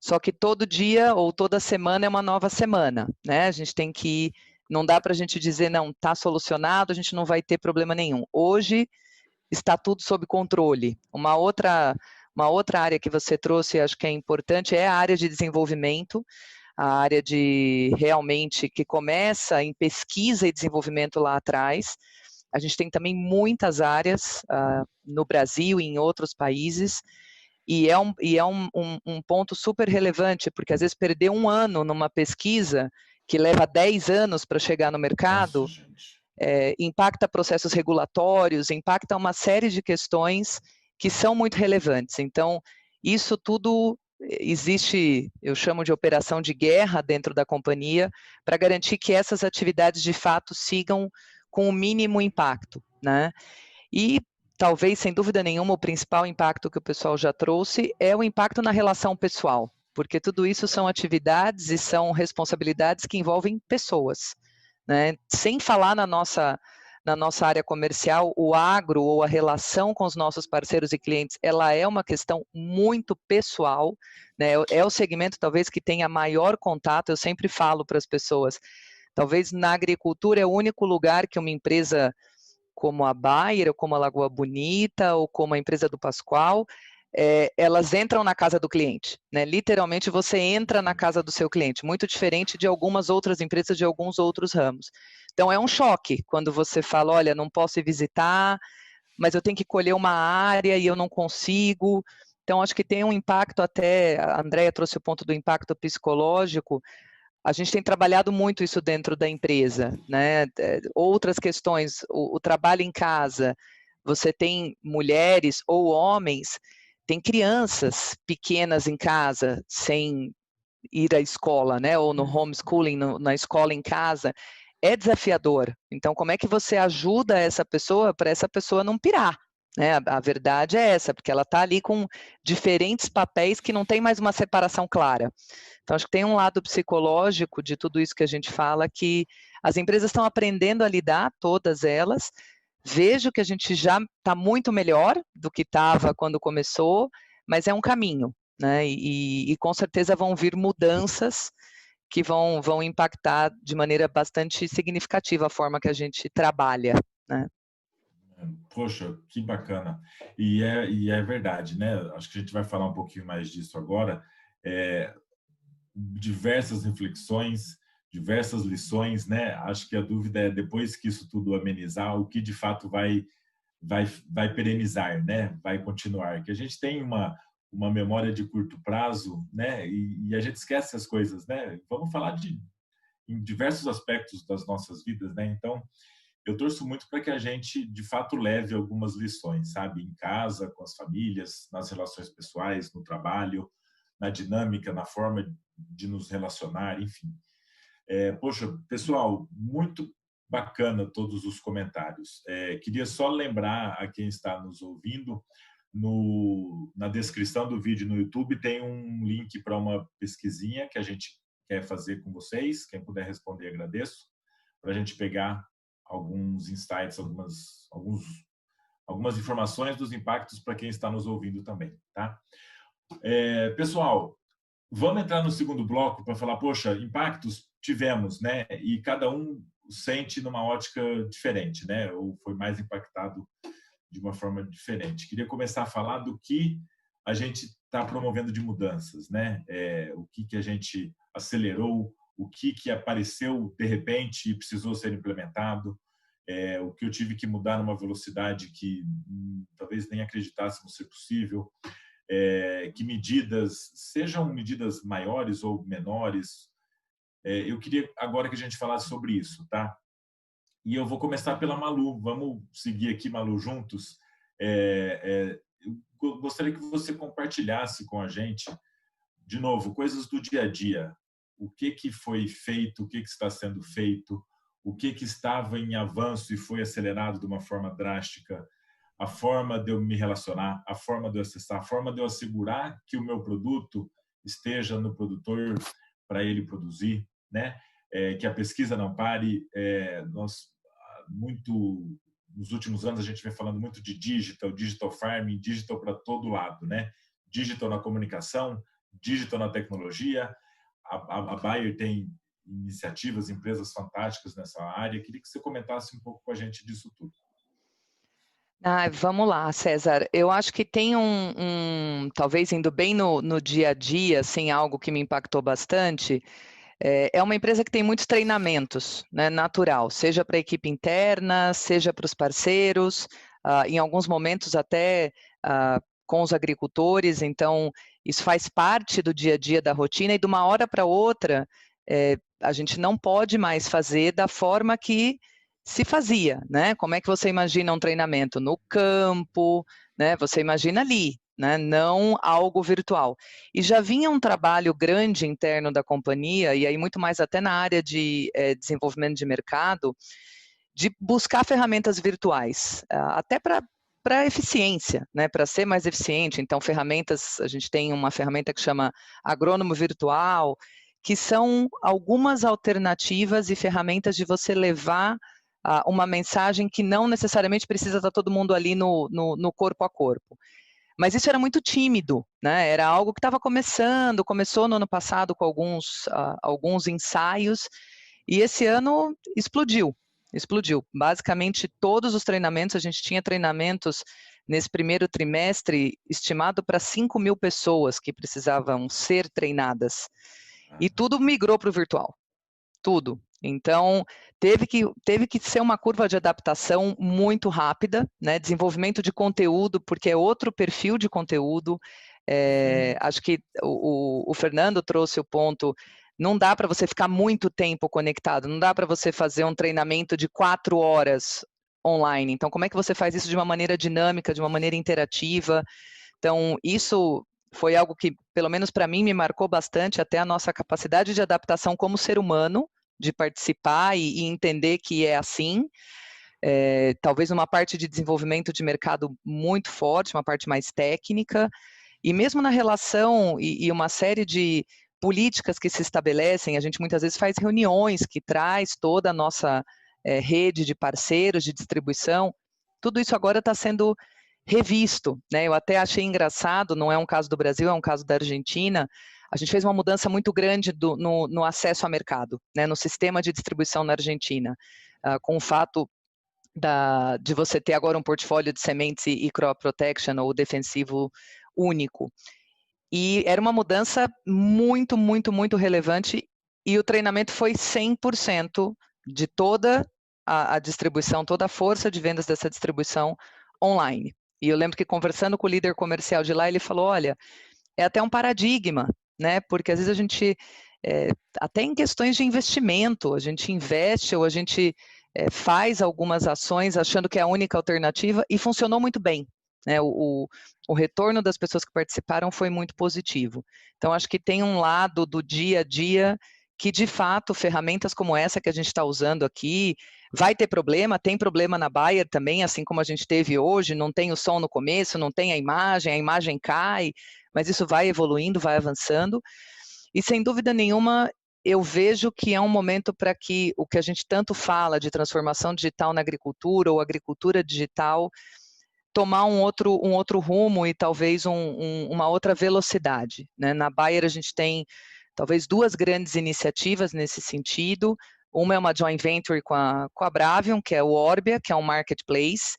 só que todo dia ou toda semana é uma nova semana, né? A gente tem que não dá para a gente dizer, não, está solucionado, a gente não vai ter problema nenhum. Hoje, está tudo sob controle. Uma outra área que você trouxe, acho que é importante, é a área de desenvolvimento, a área de realmente que começa em pesquisa e desenvolvimento lá atrás. A gente tem também muitas áreas no Brasil e em outros países, e é um ponto super relevante, porque às vezes perder um ano numa pesquisa que leva 10 anos para chegar no mercado, Nossa, impacta processos regulatórios, impacta uma série de questões que são muito relevantes. Então, isso tudo existe, eu chamo de operação de guerra dentro da companhia, para garantir que essas atividades de fato sigam com o mínimo impacto, né? E talvez, sem dúvida nenhuma, o principal impacto que o pessoal já trouxe é o impacto na relação pessoal, porque tudo isso são atividades e são responsabilidades que envolvem pessoas, né? Sem falar na nossa área comercial, o agro ou a relação com os nossos parceiros e clientes, ela é uma questão muito pessoal, né? É o segmento talvez que tenha maior contato. Eu sempre falo para as pessoas, talvez na agricultura é o único lugar que uma empresa como a Bayer, ou como a Lagoa Bonita, ou como a empresa do Pascoal, elas entram na casa do cliente, né? Literalmente você entra na casa do seu cliente, muito diferente de algumas outras empresas de alguns outros ramos. Então é um choque quando você fala, olha, não posso ir visitar, mas eu tenho que colher uma área e eu não consigo. Então acho que tem um impacto até, a Andréia trouxe o ponto do impacto psicológico. A gente tem trabalhado muito isso dentro da empresa, né? Outras questões, o trabalho em casa, você tem mulheres ou homens, tem crianças pequenas em casa, sem ir à escola, né? Ou no homeschooling, na escola em casa. é desafiador. Então, como é que você ajuda essa pessoa para essa pessoa não pirar? Né? A verdade é essa, porque ela está ali com diferentes papéis que não tem mais uma separação clara. Então, acho que tem um lado psicológico de tudo isso que a gente fala, que as empresas estão aprendendo a lidar, todas elas. Vejo que a gente já está muito melhor do que estava quando começou, mas é um caminho, né? E com certeza vão vir mudanças que vão impactar de maneira bastante significativa a forma que a gente trabalha, né? Poxa, que bacana. E é verdade, né? Acho que a gente vai falar um pouquinho mais disso agora. Diversas reflexões, diversas lições, né? Acho que a dúvida é, depois que isso tudo amenizar, o que de fato vai perenizar, né? Vai continuar. Que a gente tem uma memória de curto prazo, né? E a gente esquece as coisas, né? Vamos falar em diversos aspectos das nossas vidas, né? Então, eu torço muito para que a gente, de fato, leve algumas lições, sabe? Em casa, com as famílias, nas relações pessoais, no trabalho, na dinâmica, na forma de nos relacionar, enfim. Poxa, pessoal, muito bacana todos os comentários. Queria só lembrar a quem está nos ouvindo, na descrição do vídeo no YouTube tem um link para uma pesquisinha que a gente quer fazer com vocês. Quem puder responder, agradeço, para a gente pegar alguns insights, algumas informações dos impactos para quem está nos ouvindo também, tá? Pessoal, vamos entrar no segundo bloco para falar, poxa, impactos tivemos, né? E cada um sente numa ótica diferente, né? Ou foi mais impactado de uma forma diferente. Queria começar a falar do que a gente está promovendo de mudanças, né? O que a gente acelerou, o que apareceu de repente e precisou ser implementado, o que eu tive que mudar numa velocidade que talvez nem acreditássemos ser possível, que medidas, sejam medidas maiores ou menores, eu queria agora que a gente falasse sobre isso, tá? E eu vou começar pela Malu, vamos seguir aqui, Malu, juntos. Eu gostaria que você compartilhasse com a gente, de novo, coisas do dia a dia. O que foi feito, o que está sendo feito, o que estava em avanço e foi acelerado de uma forma drástica, a forma de eu me relacionar, a forma de eu acessar, a forma de eu assegurar que o meu produto esteja no produtor para ele produzir, né? Que a pesquisa não pare. Nos últimos anos a gente vem falando muito de digital farming, digital para todo lado, né? Digital na comunicação, digital na tecnologia. A Bayer tem iniciativas, empresas fantásticas nessa área. Queria que você comentasse um pouco com a gente disso tudo. Vamos lá, César. Eu acho que tem talvez indo bem no dia a dia, assim, algo que me impactou bastante. É uma empresa que tem muitos treinamentos, né, natural, seja para a equipe interna, seja para os parceiros, em alguns momentos até com os agricultores. Então, isso faz parte do dia a dia da rotina e de uma hora para outra, a gente não pode mais fazer da forma que se fazia, né? Como é que você imagina um treinamento? No campo, né? Você imagina ali, né? Não algo virtual. E já vinha um trabalho grande interno da companhia, e aí muito mais até na área de desenvolvimento de mercado, de buscar ferramentas virtuais, até para eficiência, né? Para ser mais eficiente. Então, ferramentas, a gente tem uma ferramenta que chama Agrônomo Virtual, que são algumas alternativas e ferramentas de você levar uma mensagem que não necessariamente precisa estar todo mundo ali no corpo a corpo. Mas isso era muito tímido, né? Era algo que estava começou no ano passado com alguns ensaios, e esse ano explodiu. Basicamente, todos os treinamentos, a gente tinha treinamentos nesse primeiro trimestre estimado para 5.000 pessoas que precisavam ser treinadas. E tudo migrou para o virtual, tudo. Então, teve que ser uma curva de adaptação muito rápida, né? Desenvolvimento de conteúdo, porque é outro perfil de conteúdo. Acho que o Fernando trouxe o ponto, não dá para você ficar muito tempo conectado, não dá para você fazer um treinamento de 4 horas online. Então, como é que você faz isso de uma maneira dinâmica, de uma maneira interativa? Então, isso foi algo que, pelo menos para mim, me marcou bastante, até a nossa capacidade de adaptação como ser humano, de participar e entender que é assim. Talvez uma parte de desenvolvimento de mercado muito forte, uma parte mais técnica, e mesmo na relação e uma série de políticas que se estabelecem, a gente muitas vezes faz reuniões que traz toda a nossa rede de parceiros, de distribuição, tudo isso agora está sendo revisto, né? Eu até achei engraçado, não é um caso do Brasil, é um caso da Argentina. A gente fez uma mudança muito grande no acesso ao mercado, né? No sistema de distribuição na Argentina, com o fato de você ter agora um portfólio de sementes e crop protection ou defensivo único. E era uma mudança muito, muito, muito relevante, e o treinamento foi 100% de toda a distribuição, toda a força de vendas dessa distribuição online. E eu lembro que conversando com o líder comercial de lá, ele falou, olha, é até um paradigma, né? Porque às vezes a gente, até em questões de investimento, a gente investe ou a gente faz algumas ações achando que é a única alternativa e funcionou muito bem. Né? O retorno das pessoas que participaram foi muito positivo. Então, acho que tem um lado do dia a dia que, de fato, ferramentas como essa que a gente está usando aqui, vai ter problema, tem problema na Bayer também, assim como a gente teve hoje, não tem o som no começo, não tem a imagem cai, mas isso vai evoluindo, vai avançando. E, sem dúvida nenhuma, eu vejo que é um momento para que o que a gente tanto fala de transformação digital na agricultura ou agricultura digital tomar um outro rumo e talvez uma outra velocidade. Né? Na Bayer a gente tem talvez 2 grandes iniciativas nesse sentido. Uma é uma joint venture com a Bravion, que é o Orbia, que é um marketplace.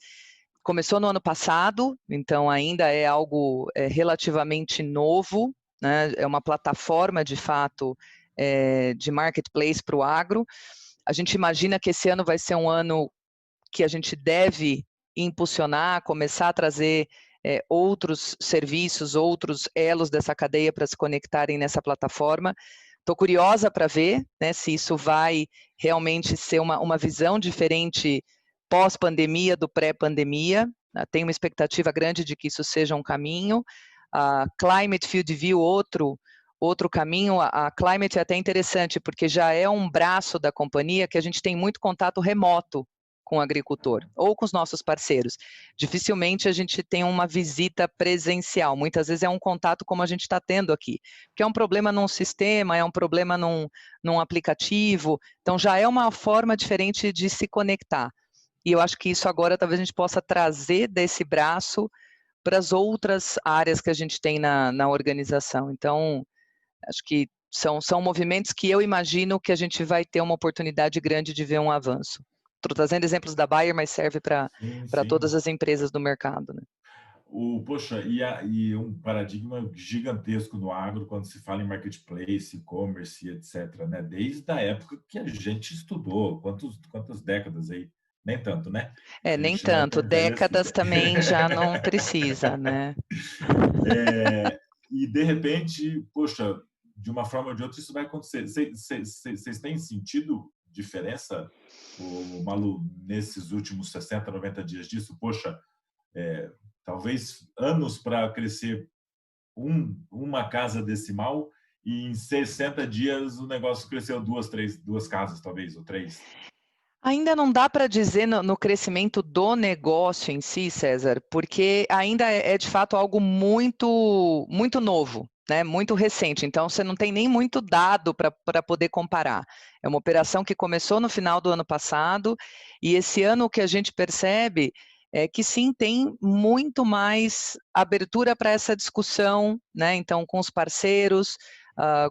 Começou no ano passado, então ainda é algo relativamente novo, né? É uma plataforma, de fato, de marketplace para o agro. A gente imagina que esse ano vai ser um ano que a gente deve impulsionar, começar a trazer outros serviços, outros elos dessa cadeia para se conectarem nessa plataforma. Estou curiosa para ver, né, se isso vai realmente ser uma visão diferente pós-pandemia do pré-pandemia. Tenho uma expectativa grande de que isso seja um caminho. A Climate Field View, outro caminho. A Climate é até interessante, porque já é um braço da companhia que a gente tem muito contato remoto com o agricultor, ou com os nossos parceiros. Dificilmente a gente tem uma visita presencial, muitas vezes é um contato como a gente está tendo aqui, que é um problema num sistema, é um problema num aplicativo, então já é uma forma diferente de se conectar. E eu acho que isso agora talvez a gente possa trazer desse braço para as outras áreas que a gente tem na organização. Então, acho que são movimentos que eu imagino que a gente vai ter uma oportunidade grande de ver um avanço. Estou trazendo exemplos da Bayer, mas serve para todas as empresas do mercado. Né? Poxa, e um paradigma gigantesco no agro quando se fala em marketplace, e-commerce, etc. Né? Desde a época que a gente estudou, quantas décadas aí? Nem tanto, né? Nem tanto, décadas também já não precisa, né? E, de repente, poxa, de uma forma ou de outra, isso vai acontecer. Vocês têm sentido diferença, Malu, nesses últimos 60, 90 dias disso? Poxa, talvez anos para crescer uma casa decimal e em 60 dias o negócio cresceu duas casas, talvez, ou 3. Ainda não dá para dizer no crescimento do negócio em si, César, porque ainda é de fato algo muito, muito novo, né? Muito recente. Então, você não tem nem muito dado para poder comparar. É uma operação que começou no final do ano passado e esse ano o que a gente percebe é que sim, tem muito mais abertura para essa discussão, né? Então, com os parceiros,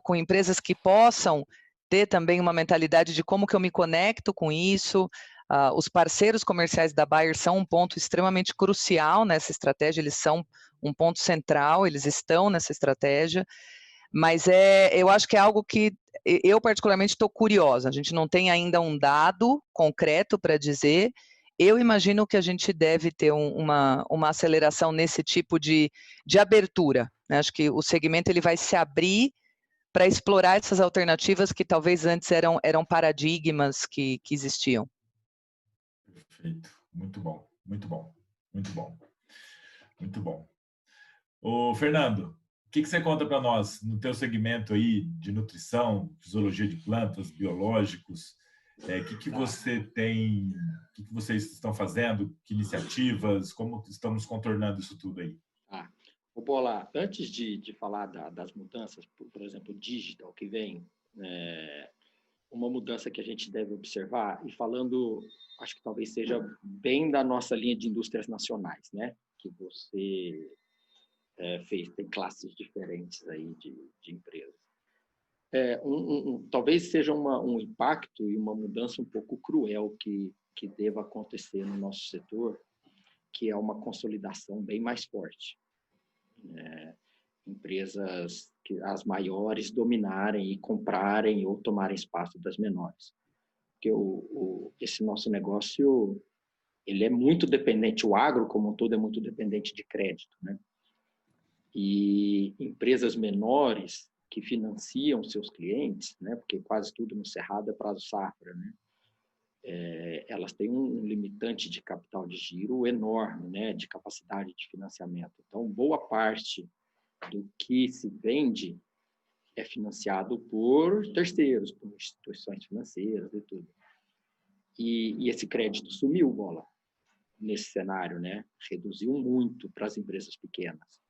com empresas que possam ter também uma mentalidade de como que eu me conecto com isso. Os parceiros comerciais da Bayer são um ponto extremamente crucial nessa estratégia, eles são um ponto central, eles estão nessa estratégia, mas eu acho que é algo que eu particularmente estou curiosa, a gente não tem ainda um dado concreto para dizer, eu imagino que a gente deve ter uma aceleração nesse tipo de abertura, né? Acho que o segmento ele vai se abrir para explorar essas alternativas que talvez antes eram paradigmas que existiam. Perfeito. Muito bom, muito bom, muito bom, muito bom. Ô, Fernando, que você conta para nós no teu segmento aí de nutrição, fisiologia de plantas, biológicos? Que você tem, que vocês estão fazendo, que iniciativas, como estamos contornando isso tudo aí? Vou bolar, antes de falar das mudanças, por exemplo, o digital que vem, uma mudança que a gente deve observar, e falando, acho que talvez seja bem da nossa linha de indústrias nacionais, né? Que você tem classes diferentes aí de empresas. Talvez seja um impacto e uma mudança um pouco cruel que deva acontecer no nosso setor, que é uma consolidação bem mais forte. Empresas que as maiores dominarem e comprarem ou tomarem espaço das menores. Porque esse nosso negócio, ele é muito dependente, o agro como um todo é muito dependente de crédito, né? E empresas menores que financiam seus clientes, né? Porque quase tudo no Cerrado é prazo safra, né? Elas têm um limitante de capital de giro enorme, né? De capacidade de financiamento. Então, boa parte do que se vende é financiado por terceiros, por instituições financeiras e tudo. E esse crédito sumiu, bola, nesse cenário, né? Reduziu muito para as empresas pequenas.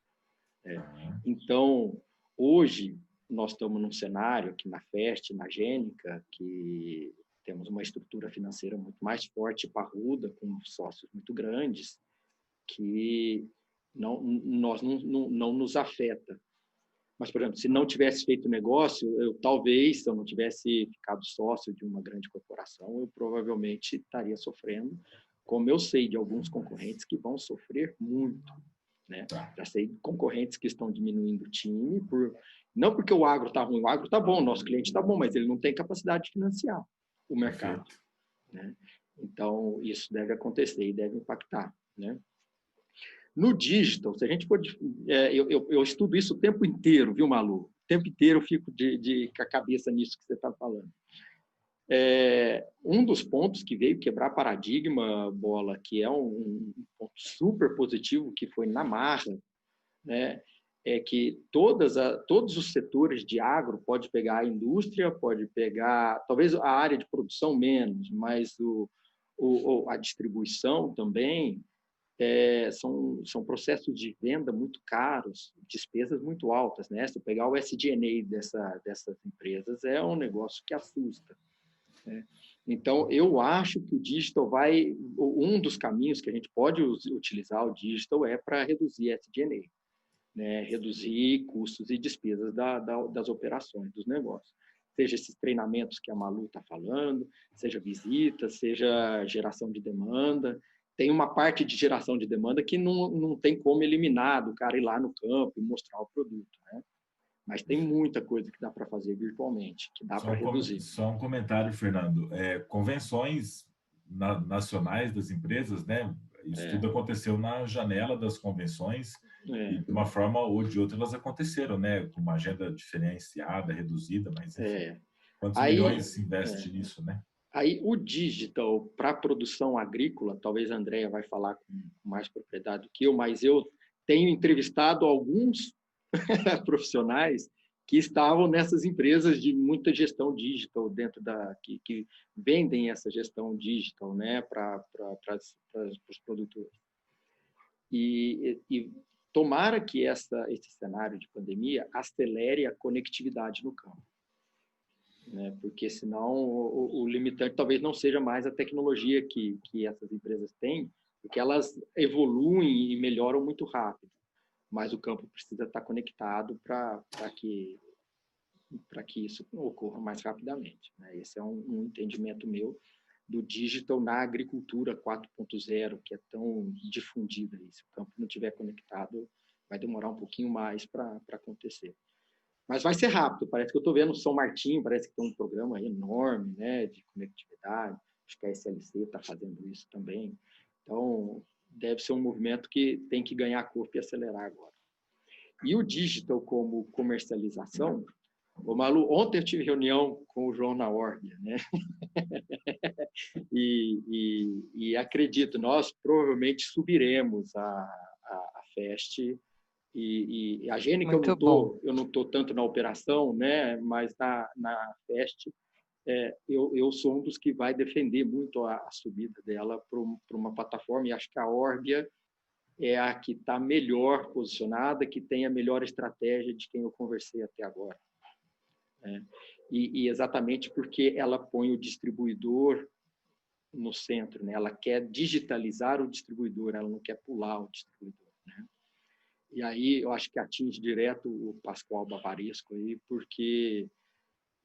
Então, hoje, nós estamos num cenário aqui na FEST, na Gênica, que temos uma estrutura financeira muito mais forte e parruda, com sócios muito grandes, que não nos afeta. Mas, por exemplo, se não tivesse feito negócio, se eu não tivesse ficado sócio de uma grande corporação, eu provavelmente estaria sofrendo, como eu sei de alguns concorrentes que vão sofrer muito, né? Já sei de concorrentes que estão diminuindo o time, não porque o agro está ruim, o agro está bom, o nosso cliente está bom, mas ele não tem capacidade de financiar o mercado, né? Então, isso deve acontecer e deve impactar, né? No digital, se a gente for... eu estudo isso o tempo inteiro, viu, Malu? O tempo inteiro eu fico com a cabeça nisso que você está falando. Um dos pontos que veio quebrar paradigma, bola, que é um ponto super positivo, que foi na marra, né? É que todos os setores de agro, pode pegar a indústria, pode pegar, talvez a área de produção menos, mas a distribuição também, são processos de venda muito caros, despesas muito altas, né? Se pegar o SG&A dessas empresas, é um negócio que assusta, né? Então, eu acho que o digital um dos caminhos que a gente pode utilizar o digital é para reduzir SG&A, né? Reduzir custos e despesas das operações, dos negócios. Seja esses treinamentos que a Malu está falando, seja visitas, seja geração de demanda. Tem uma parte de geração de demanda que não tem como eliminar do cara ir lá no campo e mostrar o produto, né? Mas tem muita coisa que dá para fazer virtualmente, que dá para reduzir. Só um comentário, Fernando. Convenções nacionais das empresas, né? Isso tudo aconteceu na janela das convenções e, de uma forma ou de outra, elas aconteceram, né? Com uma agenda diferenciada, reduzida, mas enfim, quantos milhões se investe nisso, né? Aí, o digital para a produção agrícola, talvez a Andrea vai falar com mais propriedade do que eu, mas eu tenho entrevistado alguns profissionais que estavam nessas empresas de muita gestão digital que vendem essa gestão digital, né, para os produtores. E tomara que esse cenário de pandemia acelere a conectividade no campo, né? Porque senão o limitante talvez não seja mais a tecnologia que essas empresas têm, porque elas evoluem e melhoram muito rápido, mas o campo precisa estar conectado para que isso ocorra mais rapidamente, né? Esse é um entendimento meu do digital na agricultura 4.0, que é tão difundida. Se o campo não estiver conectado, vai demorar um pouquinho mais para acontecer. Mas vai ser rápido. Parece que eu estou vendo São Martinho, parece que tem um programa enorme, né, de conectividade. Acho que a SLC está fazendo isso também. Então, deve ser um movimento que tem que ganhar corpo e acelerar agora. E o digital como comercialização, Malu, ontem eu tive reunião com o João Naordia, né? e acredito, nós provavelmente subiremos a FEST E a Gênica, eu não tô tanto na operação, né? Mas na FEST, eu sou um dos que vai defender muito a subida dela para uma plataforma, e acho que a Orbia é a que está melhor posicionada, que tem a melhor estratégia de quem eu conversei até agora. E exatamente porque ela põe o distribuidor no centro, né? Ela quer digitalizar o distribuidor, ela não quer pular o distribuidor, né? E aí eu acho que atinge direto o Pascoal Bavaresco aí, porque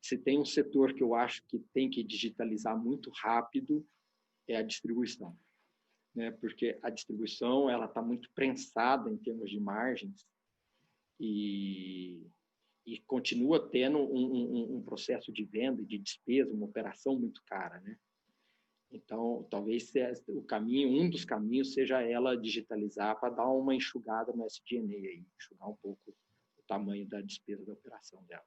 se tem um setor que eu acho que tem que digitalizar muito rápido, é a distribuição, né? Porque a distribuição ela está muito prensada em termos de margens e continua tendo um processo de venda e de despesa, uma operação muito cara, né? Então, talvez o caminho, um dos caminhos seja ela digitalizar para dar uma enxugada no SG&A aí, enxugar um pouco o tamanho da despesa da operação dela.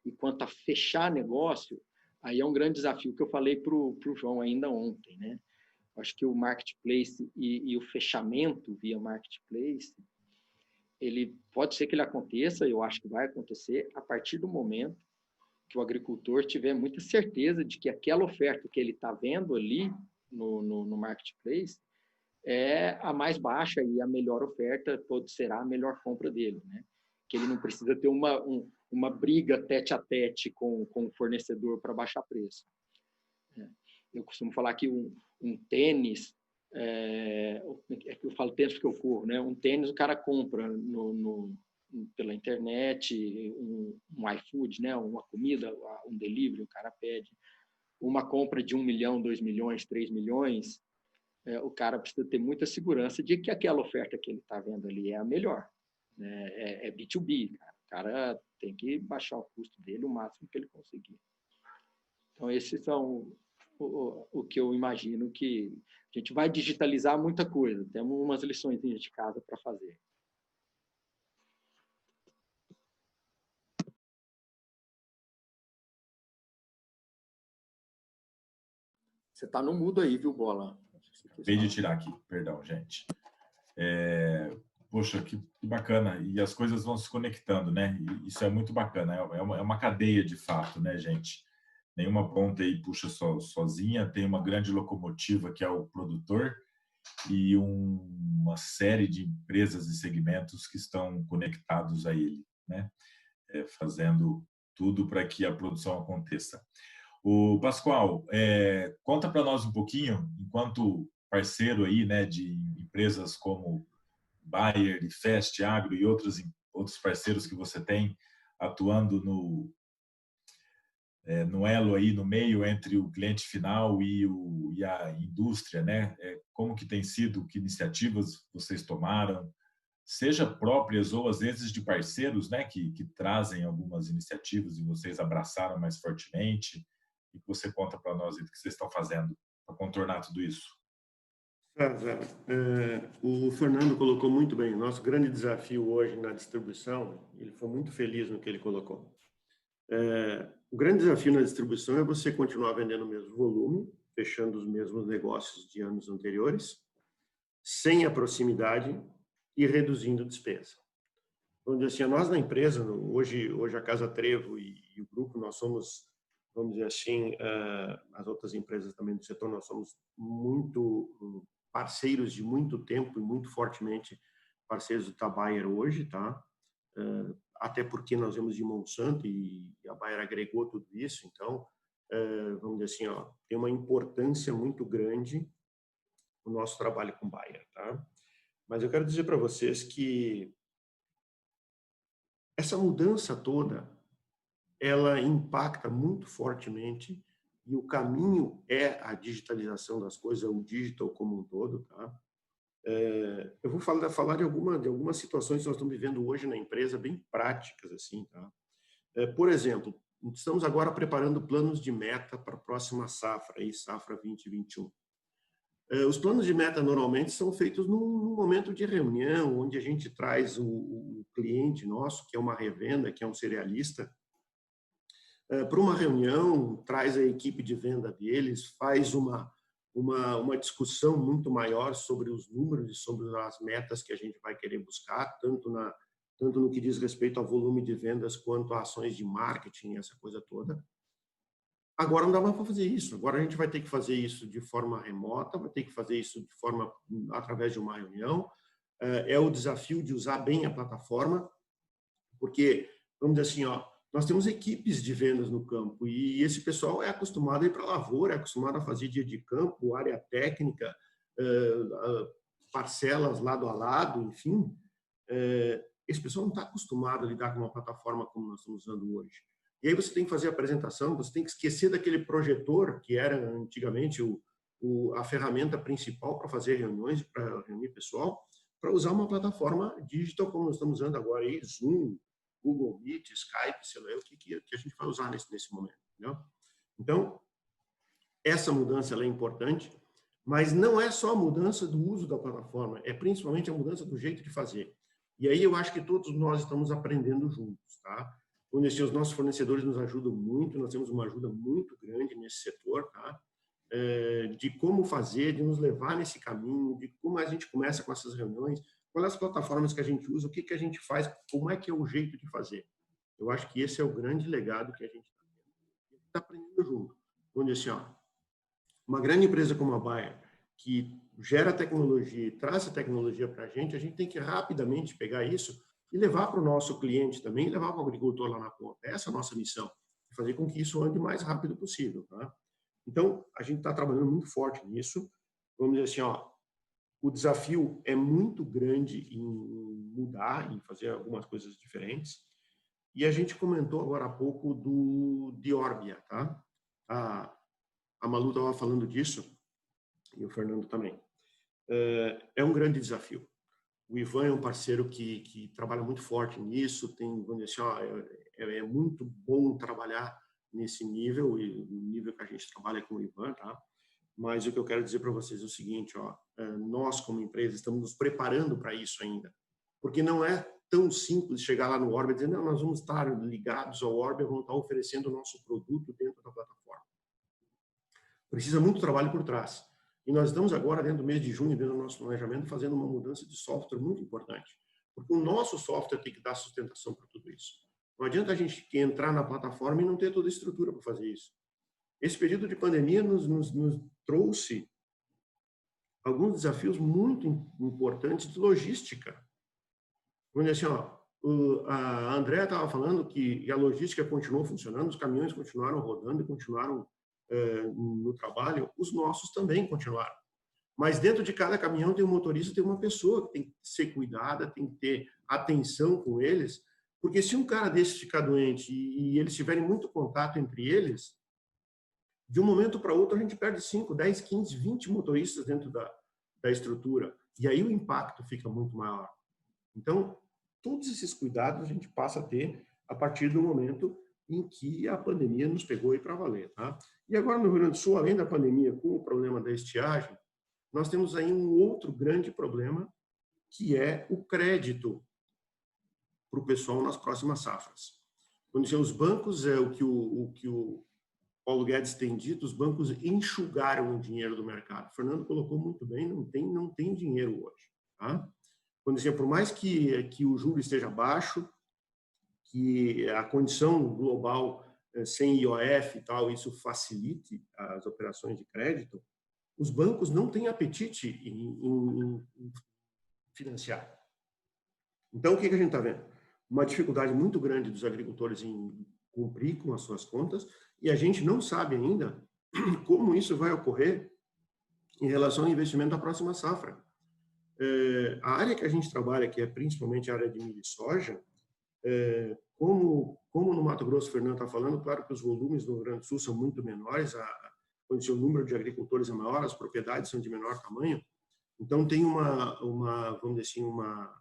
E quanto a fechar negócio, aí é um grande desafio que eu falei para o João ainda ontem, né? Acho que o marketplace e o fechamento via marketplace, ele pode ser que ele aconteça, eu acho que vai acontecer a partir do momento que o agricultor tiver muita certeza de que aquela oferta que ele está vendo ali no marketplace é a mais baixa e a melhor oferta será a melhor compra dele, né? Que ele não precisa ter uma briga tete a tete com o fornecedor para baixar preço. Eu costumo falar que um tênis, eu falo tênis porque eu corro, né? Um tênis o cara compra pela internet, um iFood, né? Uma comida, um delivery, o cara pede. Uma compra de 1 milhão, 2 milhões, 3 milhões, o cara precisa ter muita segurança de que aquela oferta que ele está vendo ali é a melhor, né? É B2B, cara. O cara tem que baixar o custo dele o máximo que ele conseguir. Então, esses são o que eu imagino que a gente vai digitalizar muita coisa. Temos umas lições de casa para fazer. Você está no mudo aí, viu, Bola? Acabei de tirar aqui, perdão, gente. Poxa, que bacana. E as coisas vão se conectando, né? E isso é muito bacana. É uma cadeia, de fato, né, gente? Nenhuma ponta aí puxa sozinha. Tem uma grande locomotiva, que é o produtor, e uma série de empresas e segmentos que estão conectados a ele, né? Fazendo tudo para que a produção aconteça. O Pascoal, conta para nós um pouquinho, enquanto parceiro aí, né, de empresas como Bayer, Fest, Agro e outros parceiros que você tem atuando no elo aí no meio entre o cliente final e a indústria, né? Como que tem sido, que iniciativas vocês tomaram, seja próprias ou às vezes de parceiros, né, que trazem algumas iniciativas e vocês abraçaram mais fortemente, e que você conta para nós o que vocês estão fazendo para contornar tudo isso. O Fernando colocou muito bem. Nosso grande desafio hoje na distribuição, ele foi muito feliz no que ele colocou. O grande desafio na distribuição é você continuar vendendo o mesmo volume, fechando os mesmos negócios de anos anteriores, sem a proximidade e reduzindo despesa. Vamos dizer assim, nós na empresa, hoje a Casa Trevo e o grupo, nós somos, vamos dizer assim, as outras empresas também do setor, nós somos muito parceiros de muito tempo e muito fortemente parceiros da Bayer hoje, tá? Até porque nós vemos de Monsanto e a Bayer agregou tudo isso, então, vamos dizer assim, tem uma importância muito grande o nosso trabalho com Bayer, tá? Mas eu quero dizer para vocês que essa mudança toda, ela impacta muito fortemente e o caminho é a digitalização das coisas, o digital como um todo, tá? Eu vou falar de algumas situações que nós estamos vivendo hoje na empresa, bem práticas, assim, tá? Por exemplo, estamos agora preparando planos de meta para a próxima safra, aí, safra 2021. Os planos de meta normalmente são feitos num momento de reunião, onde a gente traz o cliente nosso, que é uma revenda, que é um cerealista, para uma reunião, traz a equipe de venda deles, faz uma uma discussão muito maior sobre os números e sobre as metas que a gente vai querer buscar, tanto no que diz respeito ao volume de vendas quanto a ações de marketing, essa coisa toda. Agora não dá mais para fazer isso. Agora a gente vai ter que fazer isso de forma remota, vai ter que fazer isso de forma através de uma reunião. É o desafio de usar bem a plataforma, porque, vamos dizer assim, ó, nós temos equipes de vendas no campo e esse pessoal é acostumado a ir para a lavoura, é acostumado a fazer dia de campo, área técnica, parcelas lado a lado, enfim. Esse pessoal não está acostumado a lidar com uma plataforma como nós estamos usando hoje. E aí você tem que fazer a apresentação, você tem que esquecer daquele projetor, que era antigamente a ferramenta principal para fazer reuniões, para reunir pessoal, para usar uma plataforma digital como nós estamos usando agora, aí, Zoom, Google Meet, Skype, sei lá, o que a gente vai usar nesse momento. Entendeu? Então, essa mudança ela é importante, mas não é só a mudança do uso da plataforma, é principalmente a mudança do jeito de fazer. E aí eu acho que todos nós estamos aprendendo juntos, tá? Onde os nossos fornecedores nos ajudam muito, nós temos uma ajuda muito grande nesse setor, tá? De como fazer, de nos levar nesse caminho, de como a gente começa com essas reuniões, quais as plataformas que a gente usa, o que a gente faz, como é que é o jeito de fazer. Eu acho que esse é o grande legado que a gente está aprendendo junto. Onde assim, ó, uma grande empresa como a Bayer, que gera tecnologia e traz a tecnologia para a gente tem que rapidamente pegar isso e levar para o nosso cliente também, e levar para o agricultor lá na ponta. Essa é a nossa missão, fazer com que isso ande o mais rápido possível. Tá? Então, a gente está trabalhando muito forte nisso. Vamos dizer assim, ó, o desafio é muito grande em mudar, em fazer algumas coisas diferentes. E a gente comentou agora há pouco do Orbia, tá? A Malu estava falando disso, e o Fernando também. É um grande desafio. O Ivan é um parceiro que trabalha muito forte nisso, tem, vamos dizer assim, ó, é muito bom trabalhar nesse nível, e o nível que a gente trabalha com o Ivan, tá? Mas o que eu quero dizer para vocês é o seguinte, ó, nós como empresa estamos nos preparando para isso ainda, porque não é tão simples chegar lá no Orbia e dizer, não, nós vamos estar ligados ao Orbia, vamos estar oferecendo o nosso produto dentro da plataforma. Precisa muito trabalho por trás. E nós estamos agora, dentro do mês de junho, dentro do nosso planejamento, fazendo uma mudança de software muito importante. Porque o nosso software tem que dar sustentação para tudo isso. Não adianta a gente entrar na plataforma e não ter toda a estrutura para fazer isso. Esse período de pandemia nos trouxe alguns desafios muito importantes de logística. Vamos dizer assim, ó, a Andrea estava falando que a logística continuou funcionando, os caminhões continuaram rodando e continuaram no trabalho, os nossos também continuaram. Mas dentro de cada caminhão tem um motorista, tem uma pessoa que tem que ser cuidada, tem que ter atenção com eles, porque se um cara desse ficar doente e eles tiverem muito contato entre eles, de um momento para outro a gente perde 5, 10, 15, 20 motoristas dentro da estrutura. E aí o impacto fica muito maior. Então, todos esses cuidados a gente passa a ter a partir do momento em que a pandemia nos pegou aí para valer. Tá? E agora no Rio Grande do Sul, além da pandemia, com o problema da estiagem, nós temos aí um outro grande problema, que é o crédito para o pessoal nas próximas safras. Quando dizer os bancos, é o que o Paulo Guedes tem dito, os bancos enxugaram o dinheiro do mercado. O Fernando colocou muito bem, não tem dinheiro hoje. Tá? Quando dizer, por mais que o juro esteja baixo, que a condição global sem IOF e tal, isso facilite as operações de crédito, os bancos não têm apetite em financiar. Então, o que a gente está vendo? Uma dificuldade muito grande dos agricultores em cumprir com as suas contas, e a gente não sabe ainda como isso vai ocorrer em relação ao investimento da próxima safra. A área que a gente trabalha, que é principalmente a área de milho e soja, como no Mato Grosso o Fernando está falando, claro que os volumes no Rio Grande do Sul são muito menores, quando o número de agricultores é maior, as propriedades são de menor tamanho, então tem vamos dizer assim, uma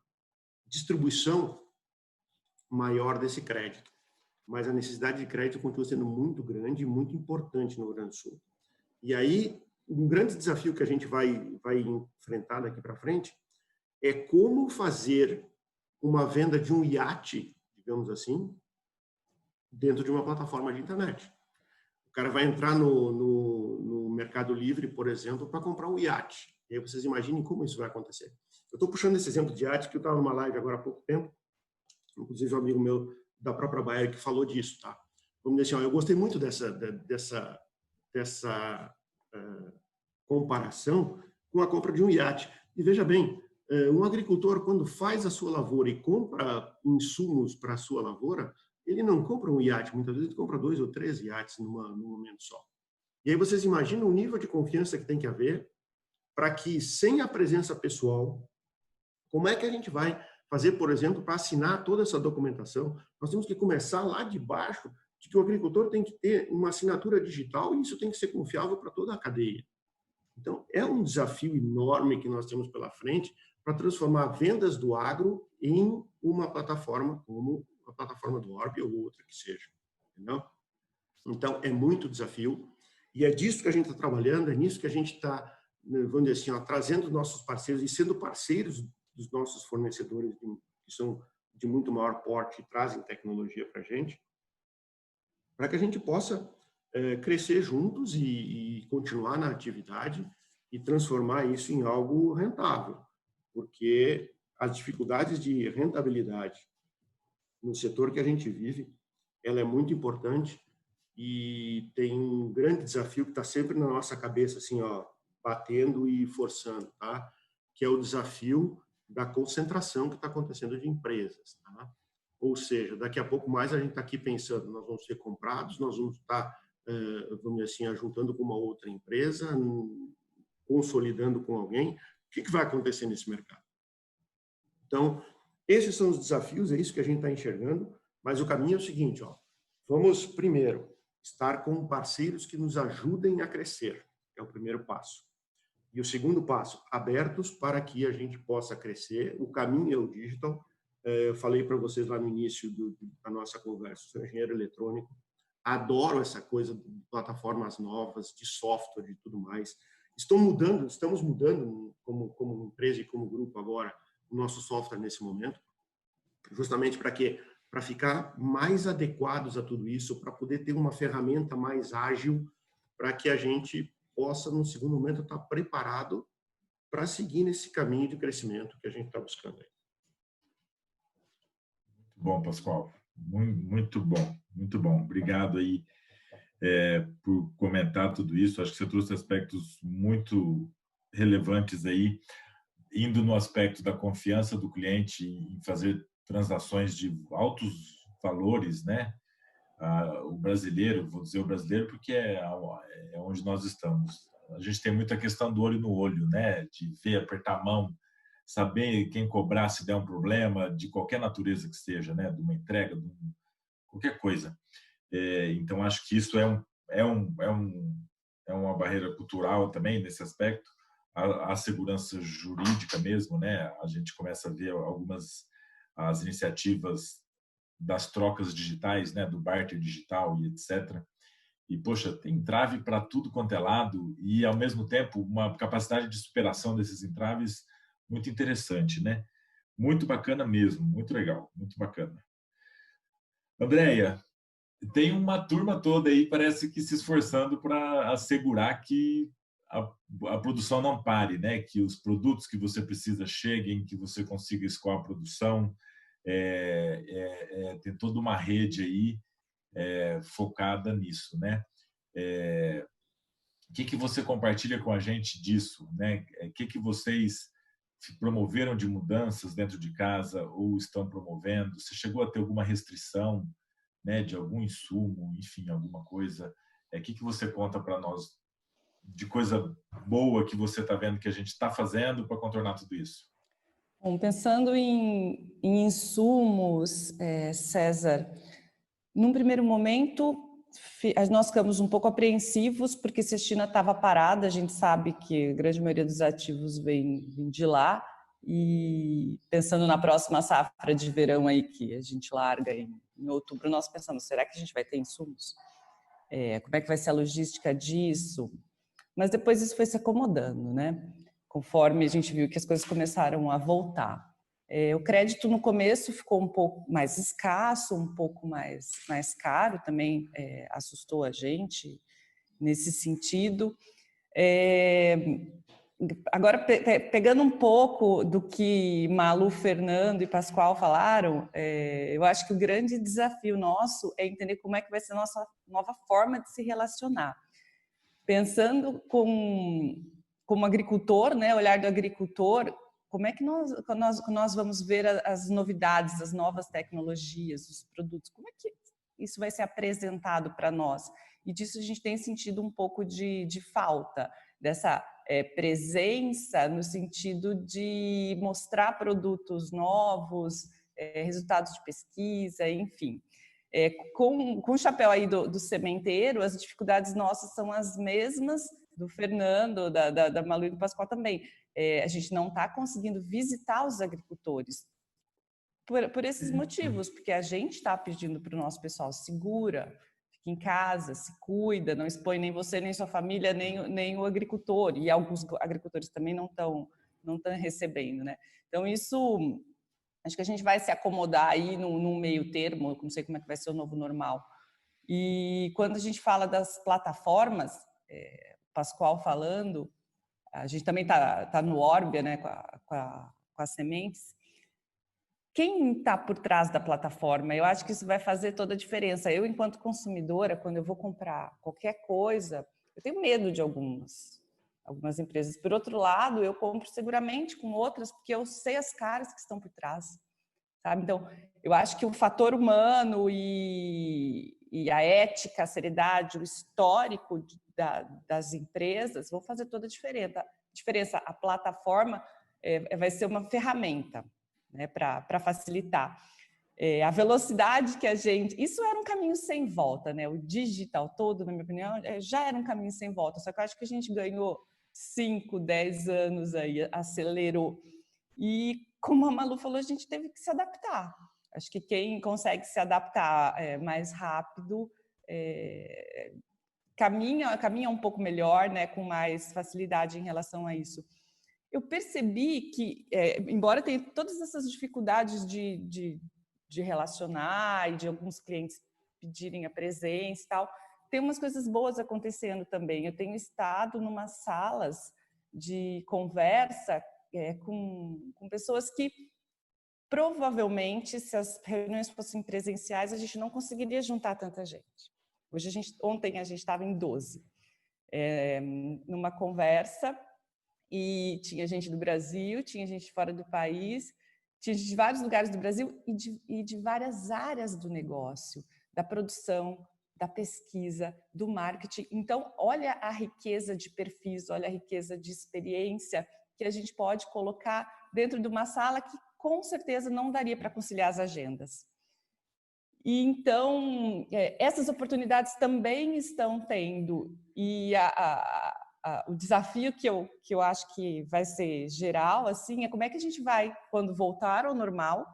distribuição maior desse crédito. Mas a necessidade de crédito continua sendo muito grande e muito importante no Rio Grande do Sul. E aí, um grande desafio que a gente vai enfrentar daqui para frente é como fazer uma venda de um iate, digamos assim, dentro de uma plataforma de internet. O cara vai entrar no Mercado Livre, por exemplo, para comprar um iate. E aí vocês imaginem como isso vai acontecer. Eu estou puxando esse exemplo de iate, que eu estava numa live agora há pouco tempo, inclusive um amigo meu da própria Bayer que falou disso, tá? Vamos dizer assim, eu gostei muito dessa comparação com a compra de um iate. E veja bem, um agricultor, quando faz a sua lavoura e compra insumos para a sua lavoura, ele não compra um iate, muitas vezes ele compra 2 ou 3 iates num momento só. E aí vocês imaginam o nível de confiança que tem que haver para que, sem a presença pessoal, como é que a gente vai fazer, por exemplo, para assinar toda essa documentação? Nós temos que começar lá de baixo, de que o agricultor tem que ter uma assinatura digital e isso tem que ser confiável para toda a cadeia. Então, é um desafio enorme que nós temos pela frente para transformar vendas do agro em uma plataforma como a plataforma do Orb ou outra que seja. Entendeu? Então, é muito desafio e é disso que a gente está trabalhando, é nisso que a gente está, vamos dizer assim, trazendo os nossos parceiros e sendo parceiros dos nossos fornecedores que são de muito maior porte e trazem tecnologia para a gente, para que a gente possa crescer juntos e continuar na atividade e transformar isso em algo rentável, porque as dificuldades de rentabilidade no setor que a gente vive, ela é muito importante e tem um grande desafio que está sempre na nossa cabeça, assim, batendo e forçando, tá? Que é o desafio da concentração que está acontecendo de empresas, tá? Ou seja, daqui a pouco mais a gente está aqui pensando, nós vamos ser comprados, nós vamos estar, vamos dizer assim, juntando com uma outra empresa, consolidando com alguém. O que vai acontecer nesse mercado? Então, esses são os desafios, é isso que a gente está enxergando, mas o caminho é o seguinte, vamos primeiro estar com parceiros que nos ajudem a crescer, é o primeiro passo. E o segundo passo, abertos para que a gente possa crescer, o caminho é o digital. Eu falei para vocês lá no início da nossa conversa, sou engenheiro eletrônico, adoro essa coisa de plataformas novas, de software e tudo mais. Estamos mudando como empresa e como grupo agora, o nosso software nesse momento, justamente para quê? Para ficar mais adequados a tudo isso, para poder ter uma ferramenta mais ágil, para que a gente possa, no segundo momento, estar preparado para seguir nesse caminho de crescimento que a gente está buscando aí. Muito bom, Pascoal. Muito bom, muito bom. Obrigado aí por comentar tudo isso. Acho que você trouxe aspectos muito relevantes aí, indo no aspecto da confiança do cliente em fazer transações de altos valores, né? O brasileiro, vou dizer o brasileiro porque é onde nós estamos. A gente tem muita questão do olho no olho, né? De ver, apertar a mão, saber quem cobrar se der um problema, de qualquer natureza que seja, né? De uma entrega, qualquer coisa. Então, acho que isso é uma barreira cultural também nesse aspecto. A segurança jurídica mesmo, né? A gente começa a ver as iniciativas das trocas digitais, né? Do barter digital e etc. E, poxa, tem entrave para tudo quanto é lado e, ao mesmo tempo, uma capacidade de superação desses entraves muito interessante, né? Muito bacana mesmo, muito legal, muito bacana. Andréia, tem uma turma toda aí, parece que se esforçando para assegurar que a produção não pare, né? Que os produtos que você precisa cheguem, que você consiga escoar a produção. Tem toda uma rede aí focada nisso, né? O que você compartilha com a gente disso, né? O que vocês promoveram de mudanças dentro de casa ou estão promovendo? Você chegou a ter alguma restrição, né, de algum insumo, enfim, alguma coisa? O que você conta para nós de coisa boa que você está vendo que a gente está fazendo para contornar tudo isso? Bom, pensando em insumos, César, num primeiro momento, nós ficamos um pouco apreensivos, porque se a China estava parada, a gente sabe que a grande maioria dos ativos vem de lá, e pensando na próxima safra de verão aí, que a gente larga em outubro, nós pensamos, será que a gente vai ter insumos? Como é que vai ser a logística disso? Mas depois isso foi se acomodando, né? Conforme a gente viu que as coisas começaram a voltar. O crédito no começo ficou um pouco mais escasso, um pouco mais caro, também assustou a gente nesse sentido. Agora, pegando um pouco do que Malu, Fernando e Pascoal falaram, eu acho que o grande desafio nosso é entender como é que vai ser a nossa nova forma de se relacionar. Pensando como agricultor, né, olhar do agricultor, como é que nós vamos ver as novidades, as novas tecnologias, os produtos, como é que isso vai ser apresentado para nós? E disso a gente tem sentido um pouco de falta, dessa presença no sentido de mostrar produtos novos, resultados de pesquisa, enfim. Com o chapéu aí do sementeiro, as dificuldades nossas são as mesmas do Fernando, da Malu e do Pascoal também. A gente não está conseguindo visitar os agricultores por esses motivos, porque a gente está pedindo para o nosso pessoal, segura, fica em casa, se cuida, não expõe nem você, nem sua família, nem o agricultor, e alguns agricultores também não estão recebendo, né? Então, isso, acho que a gente vai se acomodar aí num meio termo, não sei como é que vai ser o novo normal. E quando a gente fala das plataformas, Pascoal falando, a gente também está no Orbia, né, com as sementes. Quem está por trás da plataforma? Eu acho que isso vai fazer toda a diferença. Eu, enquanto consumidora, quando eu vou comprar qualquer coisa, eu tenho medo de algumas empresas. Por outro lado, eu compro seguramente com outras, porque eu sei as caras que estão por trás, sabe? Então, eu acho que o fator humano e a ética, a seriedade, o histórico das empresas vão fazer toda a diferença. A plataforma vai ser uma ferramenta, né, para facilitar. A velocidade que a gente... Isso era um caminho sem volta, né? O digital todo, na minha opinião, já era um caminho sem volta, só que eu acho que a gente ganhou 5, 10 anos aí, acelerou. E, como a Malu falou, a gente teve que se adaptar. Acho que quem consegue se adaptar mais rápido caminha um pouco melhor, né, com mais facilidade em relação a isso. Eu percebi que, embora tenha todas essas dificuldades de relacionar e de alguns clientes pedirem a presença e tal, tem umas coisas boas acontecendo também. Eu tenho estado em umas salas de conversa com pessoas que provavelmente, se as reuniões fossem presenciais, a gente não conseguiria juntar tanta gente. Ontem a gente estava em 12, numa conversa, e tinha gente do Brasil, tinha gente fora do país, tinha gente de vários lugares do Brasil e de várias áreas do negócio, da produção, da pesquisa, do marketing. Então, olha a riqueza de perfis, olha a riqueza de experiência que a gente pode colocar dentro de uma sala que, com certeza, não daria para conciliar as agendas. E, então, essas oportunidades também estão tendo. E o desafio que eu acho que vai ser geral, assim, é como é que a gente vai, quando voltar ao normal,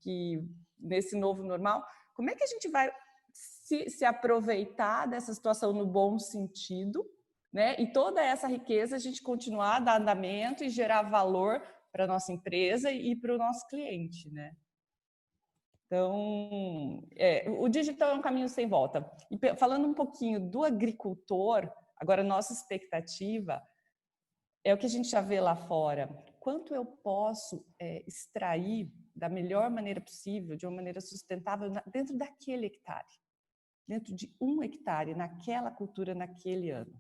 que nesse novo normal, como é que a gente vai se aproveitar dessa situação no bom sentido, né? E toda essa riqueza a gente continuar a dar andamento e gerar valor para a nossa empresa e para o nosso cliente, né? Então, o digital é um caminho sem volta. E falando um pouquinho do agricultor, agora, nossa expectativa é o que a gente já vê lá fora. Quanto eu posso extrair da melhor maneira possível, de uma maneira sustentável, dentro daquele hectare, dentro de 1 hectare, naquela cultura, naquele ano,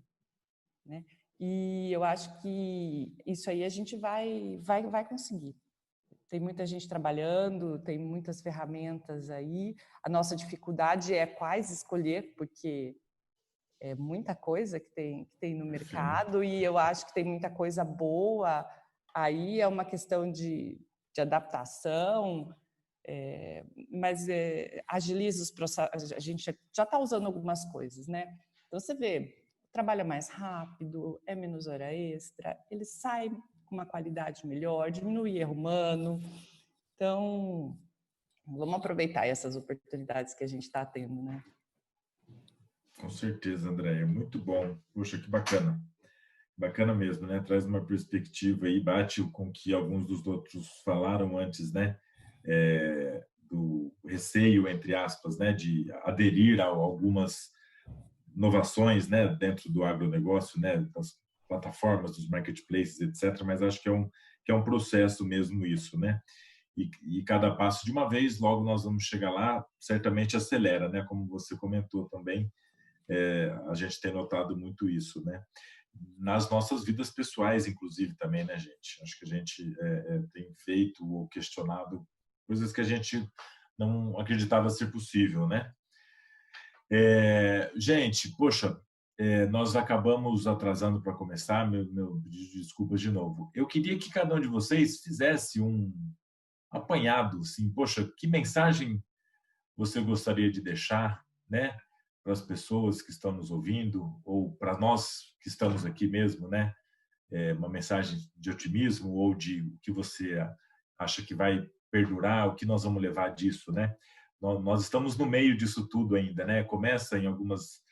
né? E eu acho que isso aí a gente vai conseguir. Tem muita gente trabalhando, tem muitas ferramentas aí. A nossa dificuldade é quais escolher, porque é muita coisa que tem no mercado. Sim. E eu acho que tem muita coisa boa. Aí é uma questão de adaptação, mas agiliza os processos. A gente já está usando algumas coisas, né? Então, você vê, trabalha mais rápido, é menos hora extra, ele sai com uma qualidade melhor, diminui erro humano. Então, vamos aproveitar essas oportunidades que a gente está tendo, né? Com certeza, Andréia. Muito bom. Poxa, que bacana. Bacana mesmo, né? Traz uma perspectiva aí, bate com o que alguns dos outros falaram antes, né? Do receio, entre aspas, né? De aderir a algumas inovações, né? Dentro do agronegócio, né? Das plataformas, dos marketplaces, etc., mas acho que é um processo mesmo isso, né? E cada passo de uma vez, logo nós vamos chegar lá, certamente acelera, né? Como você comentou também, a gente tem notado muito isso, né? Nas nossas vidas pessoais, inclusive, também, né, gente? Acho que a gente tem feito ou questionado coisas que a gente não acreditava ser possível, né? Gente, poxa, nós acabamos atrasando para começar, meu pedido de desculpas de novo. Eu queria que cada um de vocês fizesse um apanhado, assim, poxa, que mensagem você gostaria de deixar, né, para as pessoas que estão nos ouvindo ou para nós que estamos aqui mesmo, né? Uma mensagem de otimismo ou de o que você acha que vai perdurar, o que nós vamos levar disso, né? Nós estamos no meio disso tudo ainda, né? Começa em algumas...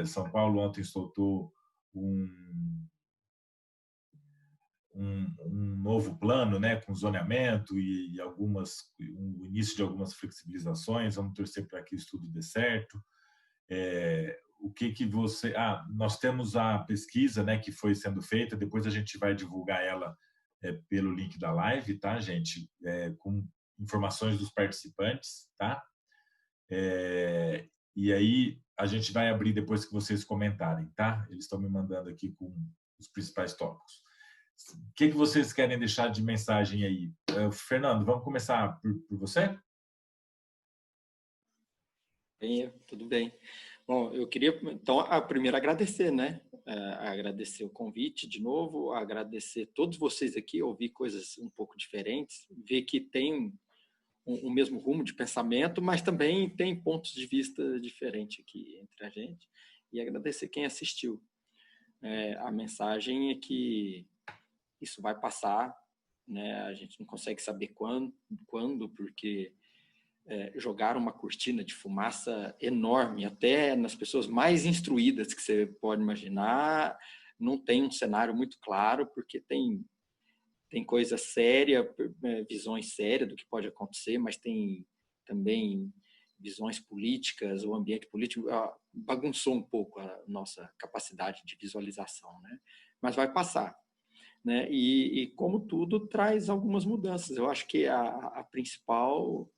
São Paulo ontem soltou um novo plano, né, com zoneamento e o início de algumas flexibilizações. Vamos torcer para que isso tudo dê certo. O que você... nós temos a pesquisa, né, que foi sendo feita, depois a gente vai divulgar ela pelo link da live, tá, gente? Com informações dos participantes, tá? E aí a gente vai abrir depois que vocês comentarem, tá? Eles estão me mandando aqui com os principais tópicos. O que vocês querem deixar de mensagem aí? Fernando, vamos começar por você? Tudo bem. Bom, eu queria, então, primeiro agradecer, né? Agradecer o convite de novo, agradecer todos vocês aqui, ouvir coisas um pouco diferentes, ver que tem o mesmo rumo de pensamento, mas também tem pontos de vista diferentes aqui entre a gente, e agradecer quem assistiu. A mensagem é que isso vai passar, né? A gente não consegue saber quando, porque jogaram uma cortina de fumaça enorme, até nas pessoas mais instruídas que você pode imaginar, não tem um cenário muito claro, porque tem coisa séria, visões sérias do que pode acontecer, mas tem também visões políticas, o ambiente político bagunçou um pouco a nossa capacidade de visualização, né? Mas vai passar, né? E como tudo, traz algumas mudanças. Eu acho que a principal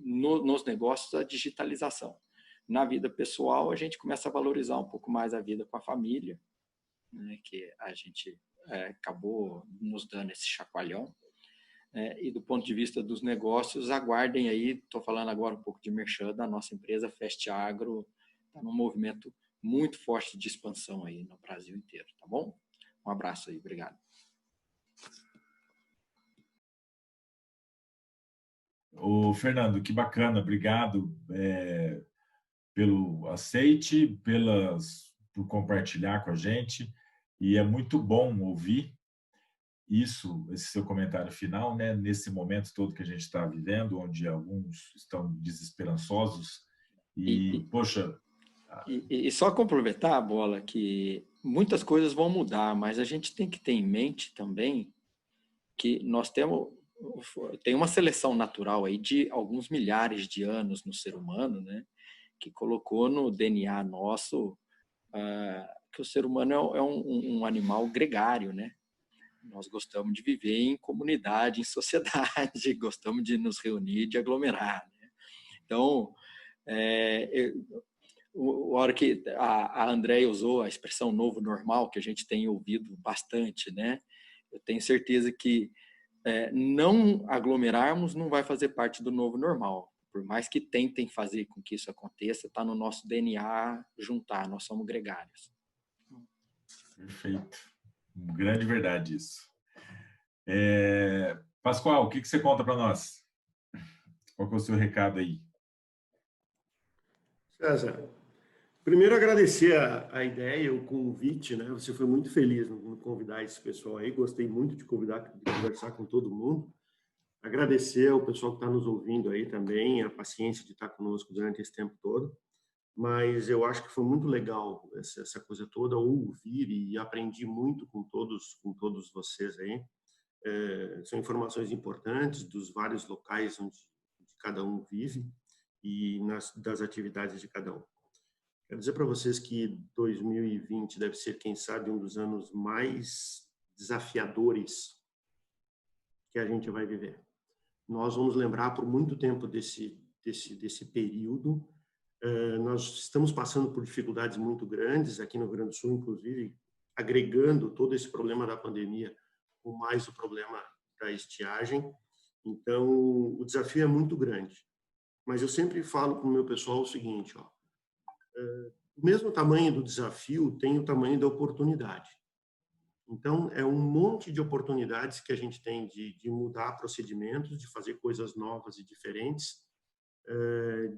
nos negócios, a digitalização. Na vida pessoal, a gente começa a valorizar um pouco mais a vida com a família, né, que a gente acabou nos dando esse chacoalhão. E do ponto de vista dos negócios, aguardem aí, estou falando agora um pouco de merchan, da nossa empresa Fast Agro, está num movimento muito forte de expansão aí no Brasil inteiro, tá bom? Um abraço aí, obrigado. Fernando, que bacana, obrigado pelo aceite, por compartilhar com a gente, e é muito bom ouvir esse seu comentário final, né? Nesse momento todo que a gente está vivendo, onde alguns estão desesperançosos, poxa... E só complementar a bola que muitas coisas vão mudar, mas a gente tem que ter em mente também que nós tem uma seleção natural aí de alguns milhares de anos no ser humano, né, que colocou no DNA nosso que o ser humano é um animal gregário, né? Nós gostamos de viver em comunidade, em sociedade, gostamos de nos reunir, de aglomerar, né? Então, a hora que a Andréia usou a expressão novo normal, que a gente tem ouvido bastante, né? Eu tenho certeza que não aglomerarmos não vai fazer parte do novo normal. Por mais que tentem fazer com que isso aconteça, está no nosso DNA juntar, nós somos gregários. Perfeito. Grande verdade isso. Pascoal, o que você conta para nós? Qual que é o seu recado aí? César, primeiro agradecer a ideia, o convite, né? Você foi muito feliz em convidar esse pessoal aí, gostei muito de conversar com todo mundo. Agradecer ao pessoal que está nos ouvindo aí também, a paciência de estar conosco durante esse tempo todo. Mas eu acho que foi muito legal essa coisa toda, ouvir, e aprendi muito com todos vocês aí. São informações importantes dos vários locais onde cada um vive e das atividades de cada um. Quero dizer para vocês que 2020 deve ser, quem sabe, um dos anos mais desafiadores que a gente vai viver. Nós vamos lembrar por muito tempo desse período. Nós estamos passando por dificuldades muito grandes aqui no Rio Grande do Sul, inclusive agregando todo esse problema da pandemia com mais o problema da estiagem. Então, o desafio é muito grande. Mas eu sempre falo para o meu pessoal o seguinte, ó, o mesmo tamanho do desafio tem o tamanho da oportunidade. Então, é um monte de oportunidades que a gente tem de mudar procedimentos, de fazer coisas novas e diferentes,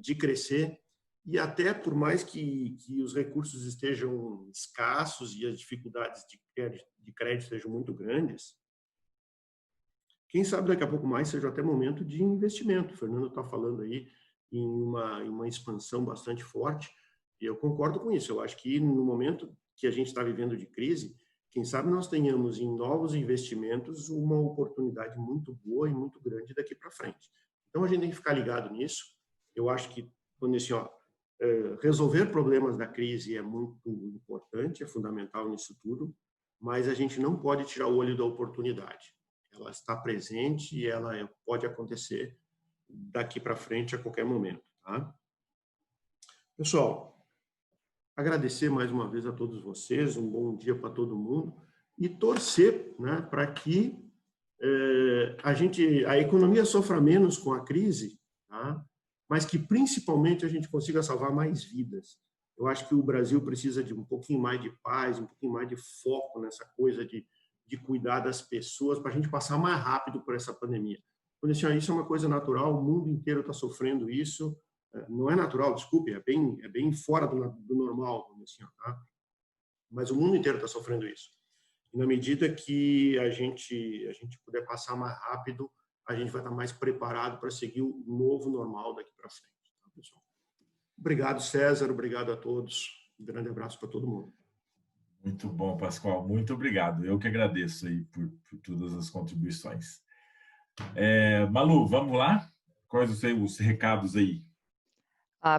de crescer, e até por mais que os recursos estejam escassos e as dificuldades de crédito sejam muito grandes, quem sabe daqui a pouco mais seja até momento de investimento. O Fernando está falando aí em uma expansão bastante forte, e eu concordo com isso. Eu acho que no momento que a gente está vivendo de crise, quem sabe nós tenhamos em novos investimentos uma oportunidade muito boa e muito grande daqui para frente. Então a gente tem que ficar ligado nisso. Eu acho que, quando assim, ó, resolver problemas da crise é muito importante, é fundamental nisso tudo, mas a gente não pode tirar o olho da oportunidade. Ela está presente e ela pode acontecer daqui para frente a qualquer momento, tá? Pessoal, agradecer mais uma vez a todos vocês, um bom dia para todo mundo e torcer, né, para que a economia sofra menos com a crise, tá? Mas que principalmente a gente consiga salvar mais vidas. Eu acho que o Brasil precisa de um pouquinho mais de paz, um pouquinho mais de foco nessa coisa de cuidar das pessoas para a gente passar mais rápido por essa pandemia. Quando isso é uma coisa natural, o mundo inteiro está sofrendo isso. Não é natural, desculpe, é bem fora do normal, assim, tá? Mas o mundo inteiro está sofrendo isso. E na medida que a gente puder passar mais rápido, a gente vai estar mais preparado para seguir o novo normal daqui para frente, tá, pessoal? Obrigado, César, obrigado a todos. Um grande abraço para todo mundo. Muito bom, Pascoal, muito obrigado. Eu que agradeço aí por todas as contribuições. Malu, vamos lá? Quais os recados aí?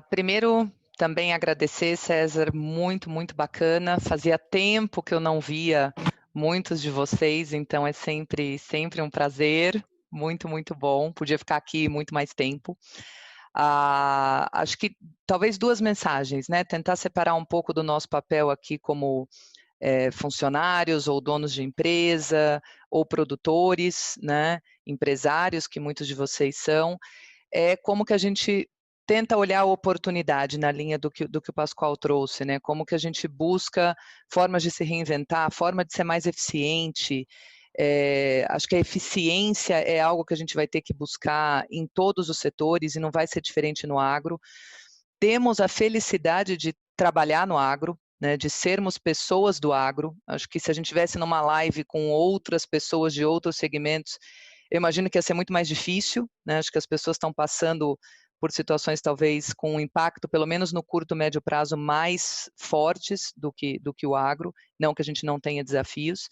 Primeiro, também agradecer, César, muito, muito bacana. Fazia tempo que eu não via muitos de vocês, então é sempre um prazer, muito, muito bom. Podia ficar aqui muito mais tempo. Acho que talvez duas mensagens, né? Tentar separar um pouco do nosso papel aqui como funcionários ou donos de empresa ou produtores, né? Empresários, que muitos de vocês são. Como que a gente tenta olhar a oportunidade na linha do que o Pascoal trouxe, né? Como que a gente busca formas de se reinventar, forma de ser mais eficiente. Acho que a eficiência é algo que a gente vai ter que buscar em todos os setores e não vai ser diferente no agro. Temos a felicidade de trabalhar no agro, né, de sermos pessoas do agro. Acho que se a gente estivesse numa live com outras pessoas de outros segmentos, eu imagino que ia ser muito mais difícil, né? Acho que as pessoas estão passando por situações talvez com um impacto, pelo menos no curto, médio prazo, mais fortes do que o agro, não que a gente não tenha desafios.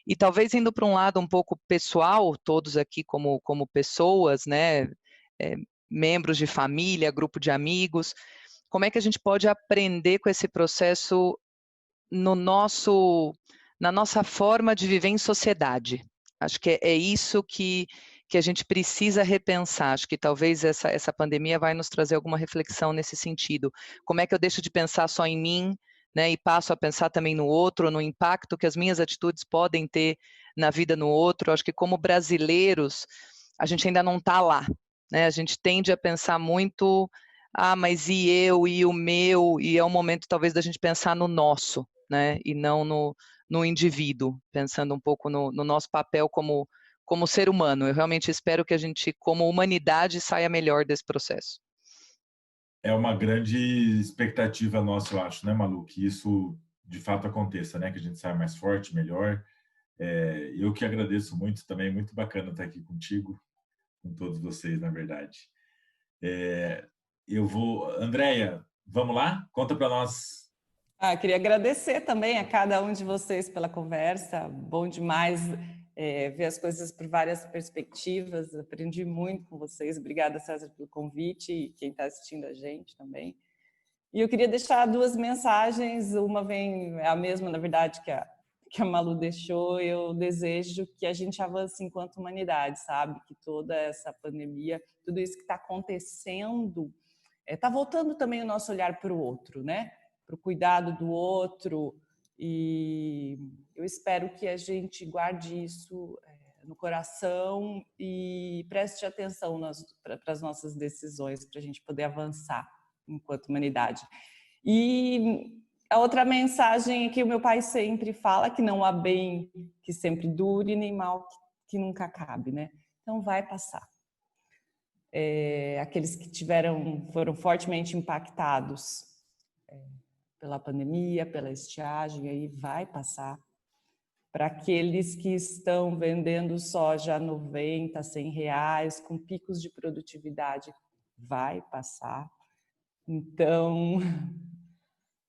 E talvez indo para um lado um pouco pessoal, todos aqui como pessoas, né, membros de família, grupo de amigos, como é que a gente pode aprender com esse processo na nossa forma de viver em sociedade? Acho que é isso que a gente precisa repensar. Acho que talvez essa pandemia vai nos trazer alguma reflexão nesse sentido. Como é que eu deixo de pensar só em mim, né, e passo a pensar também no outro, no impacto que as minhas atitudes podem ter na vida no outro? Acho que como brasileiros, a gente ainda não está lá, né? A gente tende a pensar muito, mas e eu, e o meu, e é um momento talvez da gente pensar no nosso, né, e não no indivíduo, pensando um pouco no nosso papel como ser humano. Eu realmente espero que a gente, como humanidade, saia melhor desse processo. É uma grande expectativa nossa, eu acho, né, Malu? Que isso, de fato, aconteça, né? Que a gente saia mais forte, melhor. Eu que agradeço muito também, muito bacana estar aqui contigo, com todos vocês, na verdade. Andréia, vamos lá? Conta para nós. Queria agradecer também a cada um de vocês pela conversa. Bom demais ver as coisas por várias perspectivas. Aprendi muito com vocês. Obrigada, César, pelo convite e quem está assistindo a gente também. E eu queria deixar duas mensagens, uma é a mesma, na verdade, que a Malu deixou. Eu desejo que a gente avance enquanto humanidade, sabe? Que toda essa pandemia, tudo isso que está acontecendo, está voltando também o nosso olhar para o outro, né? Para o cuidado do outro. E eu espero que a gente guarde isso no coração e preste atenção para as nossas decisões, para a gente poder avançar enquanto humanidade. E a outra mensagem é que o meu pai sempre fala, que não há bem que sempre dure, nem mal que nunca acabe, né? Então vai passar. Aqueles que foram fortemente impactados pela pandemia, pela estiagem, aí vai passar. Para aqueles que estão vendendo soja a 90, 100 reais, com picos de produtividade, vai passar. Então,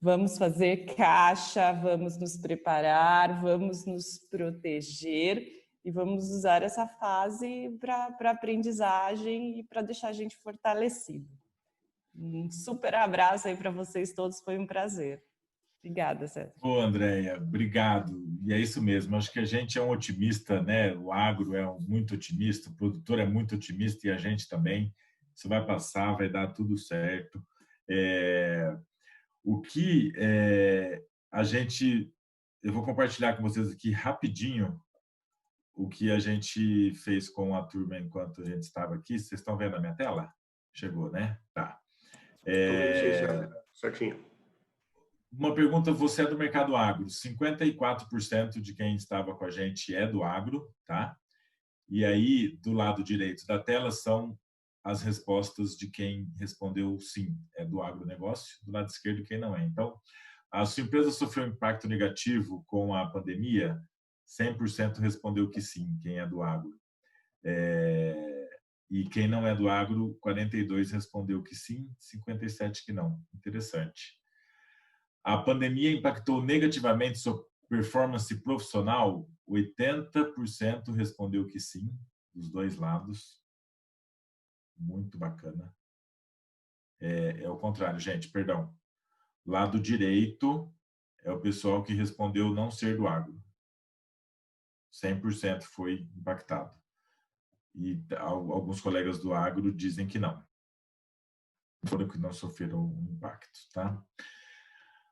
vamos fazer caixa, vamos nos preparar, vamos nos proteger e vamos usar essa fase para aprendizagem e para deixar a gente fortalecido. Um super abraço aí para vocês todos, foi um prazer. Obrigada, César. Ô, Andréia, obrigado. E é isso mesmo, acho que a gente é um otimista, né? O agro é muito otimista, o produtor é muito otimista e a gente também. Isso vai passar, vai dar tudo certo. O que eu vou compartilhar com vocês aqui rapidinho o que a gente fez com a turma enquanto a gente estava aqui. Vocês estão vendo a minha tela? Chegou, né? Tá. Certinho. Uma pergunta, você é do mercado agro. 54% de quem estava com a gente é do agro, tá? E aí, do lado direito da tela, são as respostas de quem respondeu sim, é do agronegócio, do lado esquerdo quem não é. Então, a sua empresa sofreu um impacto negativo com a pandemia? 100% respondeu que sim, quem é do agro. E quem não é do agro, 42% respondeu que sim, 57% que não. Interessante. A pandemia impactou negativamente sua performance profissional? 80% respondeu que sim, dos dois lados. Muito bacana. É o contrário, gente, perdão. Lado direito é o pessoal que respondeu não ser do agro. 100% foi impactado. E alguns colegas do agro dizem que não. Foram que não sofreram um impacto, tá?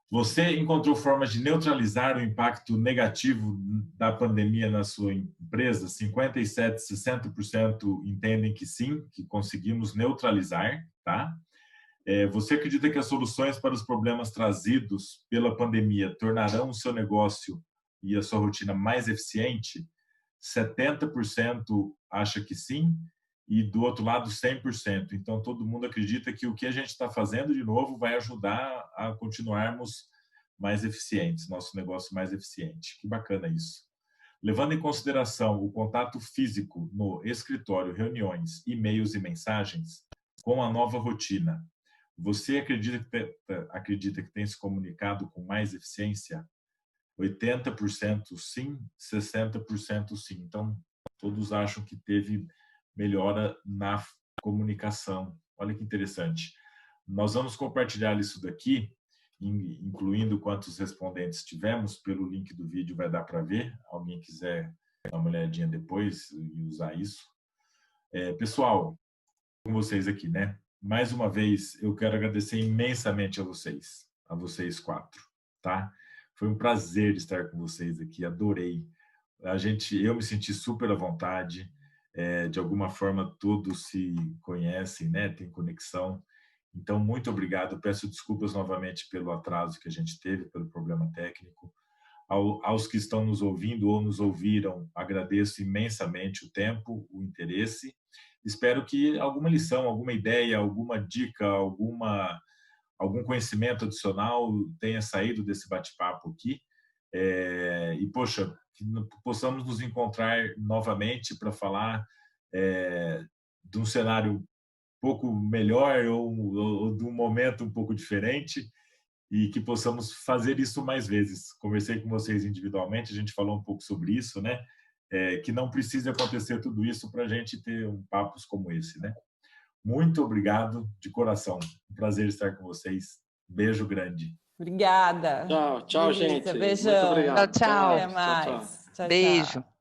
Você encontrou formas de neutralizar o impacto negativo da pandemia na sua empresa? 57%, 60% entendem que sim, que conseguimos neutralizar, tá? Você acredita que as soluções para os problemas trazidos pela pandemia tornarão o seu negócio e a sua rotina mais eficiente? 70% acha que sim, e do outro lado 100%. Então, todo mundo acredita que o que a gente está fazendo, de novo, vai ajudar a continuarmos mais eficientes, nosso negócio mais eficiente. Que bacana isso. Levando em consideração o contato físico no escritório, reuniões, e-mails e mensagens, com a nova rotina, você acredita que tem se comunicado com mais eficiência? 80% sim, 60% sim. Então, todos acham que teve melhora na comunicação. Olha que interessante. Nós vamos compartilhar isso daqui, incluindo quantos respondentes tivemos, pelo link do vídeo vai dar para ver. Alguém quiser dar uma olhadinha depois e usar isso. Pessoal, com vocês aqui, né? Mais uma vez, eu quero agradecer imensamente a vocês quatro, tá? Foi um prazer estar com vocês aqui, adorei. Eu me senti super à vontade. De alguma forma todos se conhecem, né? Tem conexão. Então, muito obrigado. Peço desculpas novamente pelo atraso que a gente teve, pelo problema técnico. Aos que estão nos ouvindo ou nos ouviram, agradeço imensamente o tempo, o interesse. Espero que alguma lição, alguma ideia, alguma dica, algum conhecimento adicional tenha saído desse bate-papo aqui. E, poxa, que possamos nos encontrar novamente para falar de um cenário um pouco melhor ou de um momento um pouco diferente e que possamos fazer isso mais vezes. Conversei com vocês individualmente, a gente falou um pouco sobre isso, né? Que não precisa acontecer tudo isso para a gente ter papos como esse, né? Muito obrigado de coração. Um prazer estar com vocês. Beijo grande. Obrigada. Tchau, Delícia, gente. beijão. Muito obrigado. Tchau, tchau. Até mais. Tchau, Beijo. tchau.